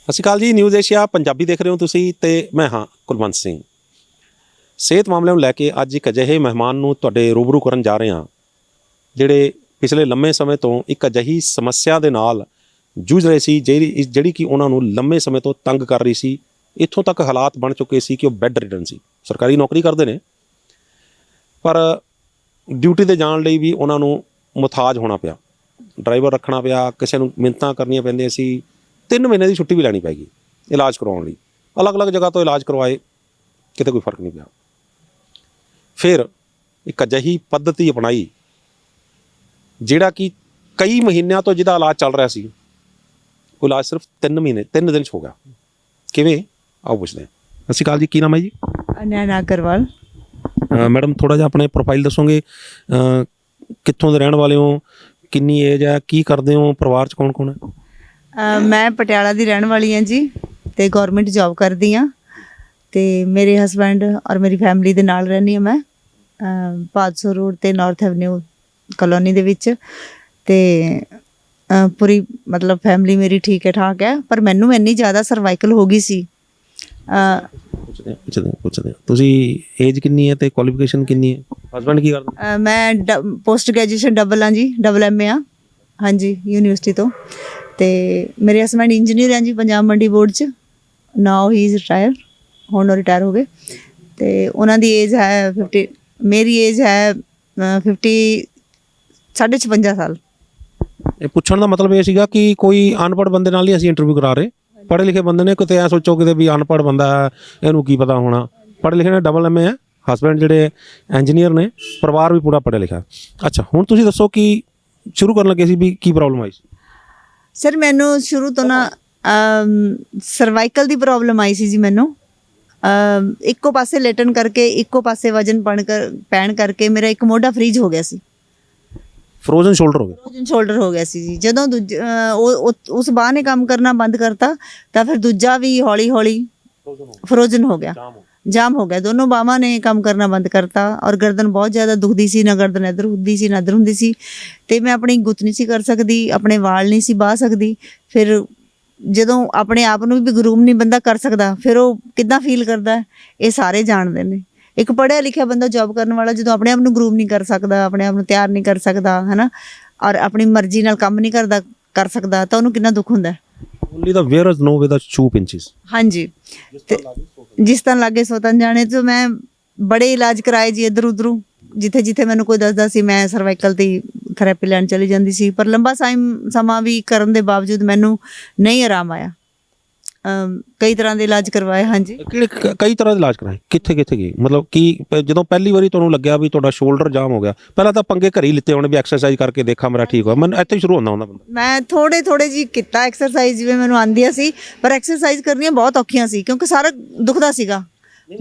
ਸਤਿ ਸ਼੍ਰੀ ਅਕਾਲ ਜੀ। News Asia Punjabi ਦੇਖ ਰਹੇ ਹੋ ਤੁਸੀਂ ਤੇ ਮੈਂ ਹਾਂ ਕੁਲਵੰਤ ਸਿੰਘ। ਸਿਹਤ ਮਾਮਲਿਆਂ ਨੂੰ ਲੈ ਕੇ ਅੱਜ ਇੱਕ ਅਜਿਹੇ ਮਹਿਮਾਨ ਨੂੰ ਤੁਹਾਡੇ ਰੂਬਰੂ ਕਰਨ ਜਾ ਰਹੇ ਹਾਂ ਜਿਹੜੇ ਪਿਛਲੇ ਲੰਮੇ ਸਮੇਂ ਤੋਂ ਇੱਕ ਅਜਿਹੀ ਸਮੱਸਿਆ ਦੇ ਨਾਲ ਜੂਝ ਰਹੇ ਸੀ ਜਿਹੜੀ ਕਿ ਉਹਨਾਂ ਨੂੰ ਲੰਮੇ ਸਮੇਂ ਤੋਂ ਤੰਗ ਕਰ ਰਹੀ ਸੀ। ਇੱਥੋਂ ਤੱਕ ਹਾਲਾਤ ਬਣ ਚੁੱਕੇ ਸੀ ਕਿ ਉਹ ਬੈੱਡ ਰਿਡਨ ਸੀ। ਸਰਕਾਰੀ ਨੌਕਰੀ ਕਰਦੇ ਨੇ ਪਰ ਡਿਊਟੀ 'ਤੇ ਜਾਣ ਲਈ ਵੀ ਉਹਨਾਂ ਨੂੰ ਮੁਹਤਾਜ ਹੋਣਾ ਪਿਆ। ਡਰਾਈਵਰ ਰੱਖਣਾ ਪਿਆ, ਕਿਸੇ ਨੂੰ ਮਿੰਨਤਾਂ ਕਰਨੀਆਂ ਪੈਂਦੀਆਂ ਸੀ। 3 ਮਹੀਨੇ ਦੀ ਛੁੱਟੀ ਵੀ ਲੈਣੀ ਪੈਗੀ ਇਲਾਜ ਕਰਵਾਉਣ ਲਈ। ਅਲੱਗ-ਅਲੱਗ ਜਗ੍ਹਾ ਤੋਂ ਇਲਾਜ ਕਰਵਾਏ, ਕਿਤੇ ਕੋਈ ਫਰਕ ਨਹੀਂ ਪਿਆ। ਫਿਰ ਇੱਕ ਅਜਿਹੀ ਪੱਧਤੀ ਅਪਣਾਈ ਜਿਹੜਾ ਕਿ ਕਈ ਮਹੀਨਿਆਂ ਤੋਂ ਜਿਹਦਾ ਇਲਾਜ ਚੱਲ ਰਿਹਾ ਸੀ, ਉਹ ਇਲਾਜ ਸਿਰਫ 3 ਦਿਨ 'ਚ ਹੋ ਗਿਆ। ਕਿਵੇਂ? ਆਓ ਪੁੱਛਦੇ ਹਾਂ। ਸਤਿ ਸ਼੍ਰੀ ਅਕਾਲ ਜੀ, ਕੀ ਨਾਮ ਹੈ ਜੀ? ਨੈਣਾ ਅਗਰਵਾਲ। ਮੈਡਮ ਥੋੜ੍ਹਾ ਜਿਹਾ ਆਪਣੇ ਪ੍ਰੋਫਾਈਲ ਦੱਸੋਗੇ, ਕਿੱਥੋਂ ਦੇ ਰਹਿਣ ਵਾਲੇ ਹੋ, ਕਿੰਨੀ ਏਜ ਹੈ, ਕੀ ਕਰਦੇ ਹੋ, ਪਰਿਵਾਰ 'ਚ ਕੌਣ ਕੌਣ ਹੈ? ਮੈਂ ਪਟਿਆਲਾ ਦੀ ਰਹਿਣ ਵਾਲੀ ਹਾਂ ਜੀ ਅਤੇ ਗੌਰਮੈਂਟ ਜੋਬ ਕਰਦੀ ਹਾਂ ਅਤੇ ਮੇਰੇ ਹਸਬੈਂਡ ਔਰ ਮੇਰੀ ਫੈਮਿਲੀ ਦੇ ਨਾਲ ਰਹਿੰਦੀ ਹਾਂ ਮੈਂ 500 ਰੋਡ 'ਤੇ ਨਾਰਥ ਐਵਨਿਊ ਕਲੋਨੀ ਦੇ ਵਿੱਚ। ਅਤੇ ਪੂਰੀ ਮਤਲਬ ਫੈਮਿਲੀ ਮੇਰੀ ਠੀਕ ਹੈ ਠਾਕ ਹੈ, ਪਰ ਮੈਨੂੰ ਇੰਨੀ ਜ਼ਿਆਦਾ ਸਰਵਾਈਕਲ ਹੋ ਗਈ ਸੀ। ਪੁੱਛਦੇ ਤੁਸੀਂ ਏਜ ਕਿੰਨੀ ਹੈ ਅਤੇ ਕੁਆਲੀਫਿਕੇਸ਼ਨ ਕਿੰਨੀ ਹੈ? ਹਸਬੈਂਡ ਕੀ ਕਰਦੇ? ਮੈਂ ਪੋਸਟ ਗ੍ਰੈਜੂਏਸ਼ਨ ਡਬਲ ਹਾਂ ਜੀ, ਡਬਲ MA ਹਾਂ ਹਾਂਜੀ ਯੂਨੀਵਰਸਿਟੀ ਤੋਂ। ਅਤੇ ਮੇਰੇ ਹਸਬੈਂਡ ਇੰਜੀਨੀਅਰ ਹੈ ਜੀ ਪੰਜਾਬ ਮੰਡੀ ਬੋਰਡ 'ਚ। ਨਾਓ ਹੀ ਇਜ਼ ਰਿਟਾਇਰ, ਹੁਣ ਉਹ ਰਿਟਾਇਰ ਹੋ ਗਏ। ਅਤੇ ਉਹਨਾਂ ਦੀ ਏਜ ਹੈ 50, ਮੇਰੀ ਏਜ ਹੈ 56 ਸਾਲ। ਇਹ ਪੁੱਛਣ ਦਾ ਮਤਲਬ ਇਹ ਸੀਗਾ ਕਿ ਕੋਈ ਅਨਪੜ੍ਹ ਬੰਦੇ ਨਾਲ ਹੀ ਅਸੀਂ ਇੰਟਰਵਿਊ ਕਰਾ ਰਹੇ। ਪੜ੍ਹੇ ਲਿਖੇ ਬੰਦੇ ਨੇ ਕਿਤੇ ਐ ਸੋਚੋ ਕਿਤੇ ਵੀ ਅਨਪੜ੍ਹ ਬੰਦਾ ਹੈ, ਇਹਨੂੰ ਕੀ ਪਤਾ ਹੋਣਾ। ਪੜ੍ਹੇ ਲਿਖੇ ਨੇ, ਡਬਲ MA ਹੈ, ਹਸਬੈਂਡ ਜਿਹੜੇ ਇੰਜੀਨੀਅਰ ਨੇ, ਪਰਿਵਾਰ ਵੀ ਪੂਰਾ ਪੜ੍ਹਿਆ ਲਿਖਿਆ। ਅੱਛਾ, ਹੁਣ ਤੁਸੀਂ ਦੱਸੋ ਕਿ ਸ਼ੁਰੂ ਕਰਨ ਲੱਗੇ ਸੀ ਵੀ ਕੀ ਪ੍ਰੋਬਲਮ ਆਈ ਸੀ? ਸਰ ਮੈਨੂੰ ਸ਼ੁਰੂ ਤੋਂ ਨਾ ਸਰਵਾਈਕਲ ਦੀ ਪ੍ਰੋਬਲਮ ਆਈ ਸੀ ਜੀ। ਮੈਨੂੰ ਇੱਕੋ ਪਾਸੇ ਲੇਟਣ ਕਰਕੇ, ਇੱਕੋ ਪਾਸੇ ਵਜਨ ਪੈਣ ਕਰਕੇ ਮੇਰਾ ਇੱਕ ਮੋਢਾ ਫਰੀਜ ਹੋ ਗਿਆ ਸੀ। ਫਰੋਜ਼ਨ ਸ਼ੋਲਡਰ ਹੋ ਗਿਆ? ਫਰੋਜ਼ਨ ਸ਼ੋਲਡਰ ਹੋ ਗਿਆ ਸੀ ਜੀ। ਜਦੋਂ ਉਸ ਬਾਂਹ ਨੇ ਕੰਮ ਕਰਨਾ ਬੰਦ ਕਰਤਾ ਤਾਂ ਫਿਰ ਦੂਜਾ ਵੀ ਹੌਲੀ ਹੌਲੀ ਫਰੋਜ਼ਨ ਹੋ ਗਿਆ, ਜਾਮ ਹੋ ਗਿਆ। ਦੋਨੋਂ ਬਾਹਾਂ ਨੇ ਕੰਮ ਕਰਨਾ ਬੰਦ ਕਰਤਾ ਔਰ ਗਰਦਨ ਬਹੁਤ ਜ਼ਿਆਦਾ ਦੁਖਦੀ ਸੀ। ਨਾ ਗਰਦਨ ਇੱਧਰ ਹੁੰਦੀ ਸੀ ਨਾ ਇੱਧਰ ਹੁੰਦੀ ਸੀ। ਅਤੇ ਮੈਂ ਆਪਣੀ ਗੁੱਤ ਨਹੀਂ ਸੀ ਕਰ ਸਕਦੀ, ਆਪਣੇ ਵਾਲ ਨਹੀਂ ਸੀ ਵਾਹ ਸਕਦੀ। ਫਿਰ ਜਦੋਂ ਆਪਣੇ ਆਪ ਨੂੰ ਵੀ ਗਰੂਮ ਨਹੀਂ ਬੰਦਾ ਕਰ ਸਕਦਾ, ਫਿਰ ਉਹ ਕਿੱਦਾਂ ਫੀਲ ਕਰਦਾ ਇਹ ਸਾਰੇ ਜਾਣਦੇ ਨੇ। ਇੱਕ ਪੜ੍ਹਿਆ ਲਿਖਿਆ ਬੰਦਾ ਜੋਬ ਕਰਨ ਵਾਲਾ ਜਦੋਂ ਆਪਣੇ ਆਪ ਨੂੰ ਗਰੂਮ ਨਹੀਂ ਕਰ ਸਕਦਾ, ਆਪਣੇ ਆਪ ਨੂੰ ਤਿਆਰ ਨਹੀਂ ਕਰ ਸਕਦਾ ਹੈ ਨਾ, ਔਰ ਆਪਣੀ ਮਰਜ਼ੀ ਨਾਲ ਕੰਮ ਨਹੀਂ ਕਰ ਸਕਦਾ ਤਾਂ ਉਹਨੂੰ ਕਿੰਨਾ ਦੁੱਖ ਹੁੰਦਾ। Only the wearers know where the shoe pinches। ਹਾਂਜੀ, ਤੇ ਜਿਸ ਤਰ੍ਹਾਂ ਲਾਗੇ ਸੋਤਨ ਜਾਣੇ ਤੋਂ ਮੈਂ ਬੜੇ ਇਲਾਜ ਕਰਾਏ ਜੀ ਇੱਧਰ ਉੱਧਰੋਂ। ਜਿੱਥੇ ਮੈਨੂੰ ਕੋਈ ਦੱਸਦਾ ਸੀ ਮੈਂ ਸਰਵਾਈਕਲ ਦੀ ਥੈਰੇਪੀ ਲੈਣ ਚਲੀ ਜਾਂਦੀ ਸੀ, ਪਰ ਲੰਬਾ ਸਮਾਂ ਵੀ ਕਰਨ ਦੇ ਬਾਵਜੂਦ ਮੈਨੂੰ ਨਹੀਂ ਆਰਾਮ ਆਇਆ। ਕਈ ਤਰ੍ਹਾਂ ਦੇ ਇਲਾਜ ਕਰਵਾਏ। ਹਾਂਜੀ, ਕਈ ਤਰ੍ਹਾਂ ਦੇ ਇਲਾਜ ਕਰਾਏ। ਕਿੱਥੇ ਗਏ? ਮਤਲਬ ਕਿ ਜਦੋਂ ਪਹਿਲੀ ਵਾਰੀ ਤੁਹਾਨੂੰ ਲੱਗਿਆ ਵੀ ਤੁਹਾਡਾ ਸ਼ੋਲਡਰ ਜਾਮ ਹੋ ਗਿਆ, ਪਹਿਲਾਂ ਤਾਂ ਪੰਗੇ ਘਰ ਹੀ ਲਿੱਤੇ ਹੋਣੇ ਵੀ ਐਕਸਰਸਾਈਜ਼ ਕਰਕੇ ਦੇਖਾਂ ਮੇਰਾ ਠੀਕ ਹੋਇਆ। ਮੈਨੂੰ ਇੱਥੇ ਸ਼ੁਰੂ ਹੁੰਦਾ ਬੰਦਾ। ਮੈਂ ਥੋੜੇ ਜੀ ਕੀਤਾ ਐਕਸਰਸਾਈਜ਼ ਜਿਵੇਂ ਮੈਨੂੰ ਆਉਂਦੀਆਂ ਸੀ, ਪਰ ਐਕਸਰਸਾਈਜ਼ ਕਰਨੀਆਂ ਬਹੁਤ ਔਖੀਆਂ ਸੀ ਕਿਉਂਕਿ ਸਾਰਾ ਦੁਖਦਾ ਸੀਗਾ।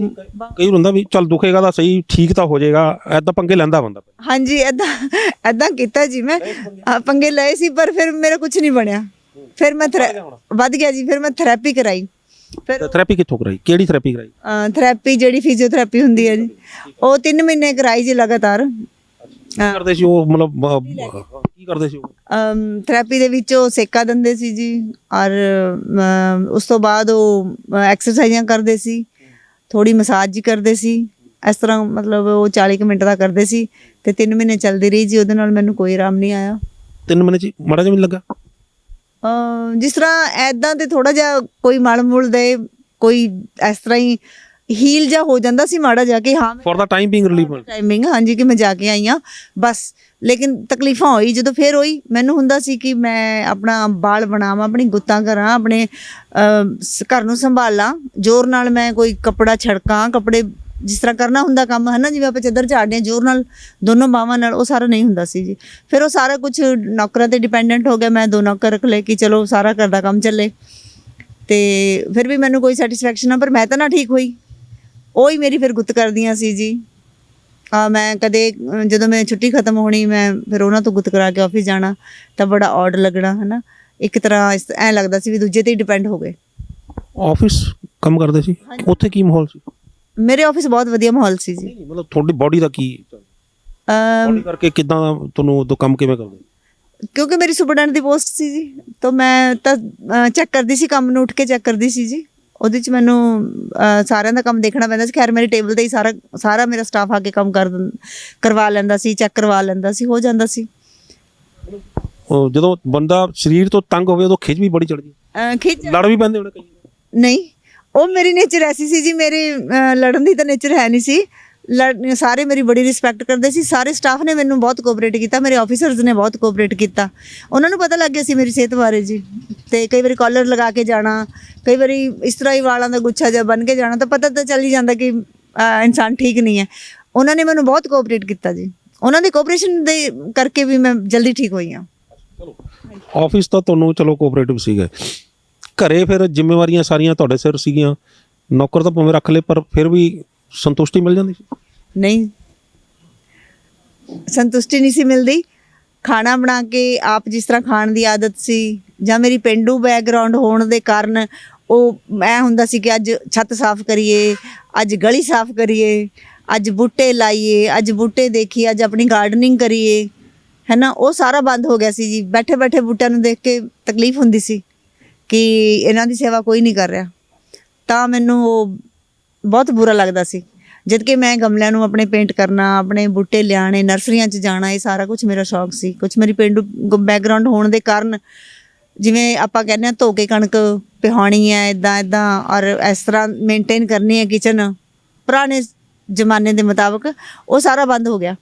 ਕਈ ਹੁੰਦਾ ਵੀ ਚੱਲ ਦੁਖੇਗਾ ਤਾਂ ਸਹੀ, ਠੀਕ ਤਾਂ ਹੋ ਜਾਏਗਾ, ਐਦਾਂ ਪੰਗੇ ਲੈਂਦਾ ਬੰਦਾ। ਹਾਂਜੀ, ਐਦਾਂ ਕੀਤਾ ਜੀ। ਮੈਂ ਪੰਗੇ ਲਏ ਸੀ ਪਰ ਫਿਰ ਮੇਰਾ ਕੁਝ ਨਹੀਂ ਬਣਿਆ। ਫਿਰ ਮੈਂ ਵੱਧ ਗਿਆ ਜੀ। ਫਿਰ ਮੈਂ ਥੈਰੇਪੀ ਕਰਾਈ। ਫਿਰ ਥੈਰੇਪੀ ਕਿੱਥੋਂ ਕਰਾਈ? ਕਿਹੜੀ ਥੈਰੇਪੀ ਕਰਾਈ? ਥੈਰੇਪੀ ਜਿਹੜੀ ਫਿਜ਼ੀਓਥੈਰੇਪੀ ਹੁੰਦੀ ਹੈ ਜੀ, ਉਹ 3 ਮਹੀਨੇ ਕਰਾਈ ਜੀ ਲਗਾਤਾਰ। ਕਰਦੇ ਸੀ ਉਹ? ਮਤਲਬ ਕੀ ਕਰਦੇ ਸੀ ਉਹ? ਥੈਰੇਪੀ ਦੇ ਵਿੱਚ ਉਹ ਸੇਕਾ ਦਿੰਦੇ ਸੀ ਜੀ, ਔਰ ਉਸ ਤੋਂ ਬਾਅਦ ਉਹ ਐਕਸਰਸਾਈਜ਼ਾਂ ਕਰਦੇ ਸੀ, ਥੋੜ੍ਹੀ ਮਸਾਜ ਜੀ ਕਰਦੇ ਸੀ। ਇਸ ਤਰ੍ਹਾਂ ਮਤਲਬ ਉਹ 40 ਮਿੰਟ ਦਾ ਕਰਦੇ ਸੀ ਅਤੇ 3 ਮਹੀਨੇ ਚੱਲਦੀ ਰਹੀ ਜੀ। ਉਹਦੇ ਨਾਲ ਮੈਨੂੰ ਕੋਈ ਆਰਾਮ ਨਹੀਂ ਆਇਆ। 3 ਮਹੀਨੇ 'ਚ ਮਾੜਾ ਜਿਹਾ ਵੀ ਨਹੀਂ ਲੱਗਾ? ਜਿਸ ਤਰ੍ਹਾਂ ਐਦਾਂ ਤੇ ਥੋੜ੍ਹਾ ਜਿਹਾ ਕੋਈ ਮਲ ਮੁਲ ਦੇ, ਕੋਈ ਇਸ ਤਰ੍ਹਾਂ ਹੀ ਹੀਲ ਜਿਹਾ ਹੋ ਜਾਂਦਾ ਸੀ ਮਾੜਾ ਜਾ ਕੇ। ਹਾਂ, for the timing relief timing, ਹਾਂਜੀ, ਕਿ ਮੈਂ ਜਾ ਕੇ ਆਈ ਹਾਂ ਬਸ। ਲੇਕਿਨ ਤਕਲੀਫਾਂ ਹੋਈ ਜਦੋਂ ਫਿਰ ਹੋਈ। ਮੈਨੂੰ ਹੁੰਦਾ ਸੀ ਕਿ ਮੈਂ ਆਪਣਾ ਬਾਲ ਬਣਾਵਾਂ, ਆਪਣੀ ਗੁੱਤਾਂ ਕਰਾਂ, ਆਪਣੇ ਘਰ ਨੂੰ ਸੰਭਾਲਾਂ, ਜ਼ੋਰ ਨਾਲ ਮੈਂ ਕੋਈ ਕੱਪੜਾ ਛੜਕਾਂ, ਕੱਪੜੇ ਜਿਸ ਤਰ੍ਹਾਂ ਕਰਨਾ ਹੁੰਦਾ ਕੰਮ ਹੈ ਨਾ, ਜਿਵੇਂ ਆਪਾਂ ਚੱਦਰ ਝਾੜਦੇ ਹਾਂ ਜ਼ੋਰ ਨਾਲ ਦੋਨੋਂ ਬਾਹਾਂ ਨਾਲ, ਉਹ ਸਾਰਾ ਨਹੀਂ ਹੁੰਦਾ ਸੀ ਜੀ। ਫਿਰ ਉਹ ਸਾਰਾ ਕੁਛ ਨੌਕਰਾਂ 'ਤੇ ਡਿਪੈਂਡੈਂਟ ਹੋ ਗਿਆ। ਮੈਂ 2 ਨੌਕਰ ਰੱਖ ਲਏ ਕਿ ਚਲੋ ਸਾਰਾ ਘਰ ਦਾ ਕੰਮ ਚੱਲੇ। ਅਤੇ ਫਿਰ ਵੀ ਮੈਨੂੰ ਕੋਈ ਸੈਟਿਸਫੈਕਸ਼ਨ ਆ, ਪਰ ਮੈਂ ਤਾਂ ਨਾ ਠੀਕ ਹੋਈ। ਉਹੀ ਮੇਰੀ ਫਿਰ ਗੁੱਤ ਕਰਦੀਆਂ ਸੀ ਜੀ। ਮੈਂ ਕਦੇ ਜਦੋਂ ਮੈਂ ਛੁੱਟੀ ਖਤਮ ਹੋਣੀ, ਮੈਂ ਫਿਰ ਉਹਨਾਂ ਤੋਂ ਗੁੱਤ ਕਰਾ ਕੇ ਆਫਿਸ ਜਾਣਾ ਤਾਂ ਬੜਾ ਔਡ ਲੱਗਣਾ ਹੈ ਨਾ। ਇੱਕ ਤਰ੍ਹਾਂ ਐਂ ਲੱਗਦਾ ਸੀ ਵੀ ਦੂਜੇ 'ਤੇ ਹੀ ਡਿਪੈਂਡ ਹੋ ਗਏ। ਆਫਿਸ ਕੰਮ ਕਰਦੇ ਸੀ, ਉੱਥੇ ਕੀ ਮਾਹੌਲ ਸੀ? ਮੇਰੇ ਆਫਿਸ ਬਹੁਤ ਵਧੀਆ ਮਾਹੌਲ ਸੀ ਜੀ। ਮਤਲਬ ਤੁਹਾਡੀ ਬੋਡੀ ਦਾ ਕੀ ਕਰਕੇ ਕਿੱਦਾਂ ਤੁਹਾਨੂੰ ਉਦੋਂ ਕੰਮ ਕਿਵੇਂ ਕਰਦੇ? ਕਿਉਂਕਿ ਮੇਰੀ ਸੁਪਰਡੈਂਟ ਦੀ ਪੋਸਟ ਸੀ ਜੀ, ਤਾਂ ਮੈਂ ਤਾਂ ਚੈੱਕ ਕਰਦੀ ਸੀ, ਕੰਮ ਨੂੰ ਉੱਠ ਕੇ ਚੈੱਕ ਕਰਦੀ ਸੀ ਜੀ। ਉਹਦੇ 'ਚ ਮੈਨੂੰ ਸਾਰਿਆਂ ਦਾ ਕੰਮ ਦੇਖਣਾ ਪੈਂਦਾ ਸੀ। ਖੈਰ ਮੇਰੇ ਟੇਬਲ 'ਤੇ ਹੀ ਸਾਰਾ ਮੇਰਾ ਸਟਾਫ ਆ ਕੇ ਕੰਮ ਕਰਵਾ ਲੈਂਦਾ ਸੀ, ਚੈੱਕ ਕਰਵਾ ਲੈਂਦਾ ਸੀ, ਹੋ ਜਾਂਦਾ ਸੀ। ਉਹ ਜਦੋਂ ਬੰਦਾ ਸਰੀਰ ਤੋਂ ਤੰਗ ਹੋਵੇ ਉਦੋਂ ਖਿੱਚ ਵੀ ਬੜੀ ਚੜਦੀ, ਖਿੱਚ ਲੜ ਵੀ ਪੈਂਦੇ ਹੋਣੇ ਕਈ। ਨਹੀਂ, ਉਹ ਮੇਰੀ ਨੇਚਰ ਐਸੀ ਸੀ ਜੀ, ਮੇਰੇ ਲੜਨ ਦੀ ਤਾਂ ਨੇਚਰ ਹੈ ਨਹੀਂ ਸੀ। ਸਾਰੇ ਮੇਰੀ ਬੜੀ ਰਿਸਪੈਕਟ ਕਰਦੇ ਸੀ। ਸਾਰੇ ਸਟਾਫ ਨੇ ਮੈਨੂੰ ਬਹੁਤ ਕੋਆਪਰੇਟ ਕੀਤਾ, ਮੇਰੇ ਆਫੀਸਰਸ ਨੇ ਬਹੁਤ ਕੋਆਪਰੇਟ ਕੀਤਾ। ਉਹਨਾਂ ਨੂੰ ਪਤਾ ਲੱਗ ਗਿਆ ਸੀ ਮੇਰੀ ਸਿਹਤ ਬਾਰੇ ਜੀ। ਤੇ ਕਈ ਵਾਰੀ ਕਾਲਰ ਲਗਾ ਕੇ ਜਾਣਾ, ਕਈ ਵਾਰੀ ਇਸ ਤਰ੍ਹਾਂ ਹੀ ਵਾਲਾਂ ਦਾ ਗੁੱਛਾ ਜਿਹਾ ਬਣ ਕੇ ਜਾਣਾ, ਤਾਂ ਪਤਾ ਤਾਂ ਚੱਲ ਹੀ ਜਾਂਦਾ ਕਿ ਇਨਸਾਨ ਠੀਕ ਨਹੀਂ ਹੈ। ਉਹਨਾਂ ਨੇ ਮੈਨੂੰ ਬਹੁਤ ਕੋਆਪਰੇਟ ਕੀਤਾ ਜੀ। ਉਹਨਾਂ ਦੇ ਕੋਆਪਰੇਸ਼ਨ ਦੇ ਕਰਕੇ ਵੀ ਮੈਂ ਜਲਦੀ ਠੀਕ ਹੋਈ ਹਾਂ। ਆਫਿਸ ਤਾਂ ਤੁਹਾਨੂੰ ਚਲੋ ਕੋਆਪਰੇਟਿਵ ਸੀਗਾ, ਘਰੇ ਫਿਰ ਜ਼ਿੰਮੇਵਾਰੀਆਂ ਸਾਰੀਆਂ ਤੁਹਾਡੇ ਸਿਰ ਸੀਗੀਆਂ। ਨੌਕਰ ਤਾਂ ਭਾਵੇਂ ਰੱਖ ਲਏ, ਪਰ ਫਿਰ ਵੀ ਸੰਤੁਸ਼ਟੀ ਮਿਲ ਜਾਂਦੀ ਸੀ? ਨਹੀਂ, ਸੰਤੁਸ਼ਟੀ ਨਹੀਂ ਸੀ ਮਿਲਦੀ। ਖਾਣਾ ਬਣਾ ਕੇ ਆਪ ਜਿਸ ਤਰ੍ਹਾਂ ਖਾਣ ਦੀ ਆਦਤ ਸੀ, ਜਾਂ ਮੇਰੀ ਪੇਂਡੂ ਬੈਕਗਰਾਉਂਡ ਹੋਣ ਦੇ ਕਾਰਨ ਉਹ ਮੈਂ ਹੁੰਦਾ ਸੀ ਕਿ ਅੱਜ ਛੱਤ ਸਾਫ਼ ਕਰੀਏ, ਅੱਜ ਗਲੀ ਸਾਫ਼ ਕਰੀਏ, ਅੱਜ ਬੂਟੇ ਲਾਈਏ, ਅੱਜ ਬੂਟੇ ਦੇਖੀਏ, ਅੱਜ ਆਪਣੀ ਗਾਰਡਨਿੰਗ ਕਰੀਏ, ਹੈ ਨਾ। ਉਹ ਸਾਰਾ ਬੰਦ ਹੋ ਗਿਆ ਸੀ ਜੀ। ਬੈਠੇ ਬੈਠੇ ਬੂਟਿਆਂ ਨੂੰ ਦੇਖ ਕੇ ਤਕਲੀਫ ਹੁੰਦੀ ਸੀ ਕਿ ਇਹਨਾਂ ਦੀ ਸੇਵਾ ਕੋਈ ਨਹੀਂ ਕਰ ਰਿਹਾ, ਤਾਂ ਮੈਨੂੰ ਉਹ ਬਹੁਤ ਬੁਰਾ ਲੱਗਦਾ ਸੀ। ਜਦ ਕਿ ਮੈਂ ਗਮਲਿਆਂ ਨੂੰ ਆਪਣੇ ਪੇਂਟ ਕਰਨਾ, ਆਪਣੇ ਬੂਟੇ ਲਿਆਣੇ, ਨਰਸਰੀਆਂ 'ਚ ਜਾਣਾ, ਇਹ ਸਾਰਾ ਕੁਝ ਮੇਰਾ ਸ਼ੌਕ ਸੀ। ਕੁਝ ਮੇਰੀ ਪੇਂਡੂ ਬੈਕਗਰਾਉਂਡ ਹੋਣ ਦੇ ਕਾਰਨ, ਜਿਵੇਂ ਆਪਾਂ ਕਹਿੰਦੇ ਹਾਂ ਧੋ ਕੇ ਕਣਕ ਪਿਹਾਉਣੀ ਹੈ, ਇੱਦਾਂ ਔਰ ਇਸ ਤਰ੍ਹਾਂ ਮੇਨਟੇਨ ਕਰਨੀ ਹੈ ਕਿਚਨ ਪੁਰਾਣੇ ਜ਼ਮਾਨੇ ਦੇ ਮੁਤਾਬਕ, ਉਹ ਸਾਰਾ ਬੰਦ ਹੋ ਗਿਆ।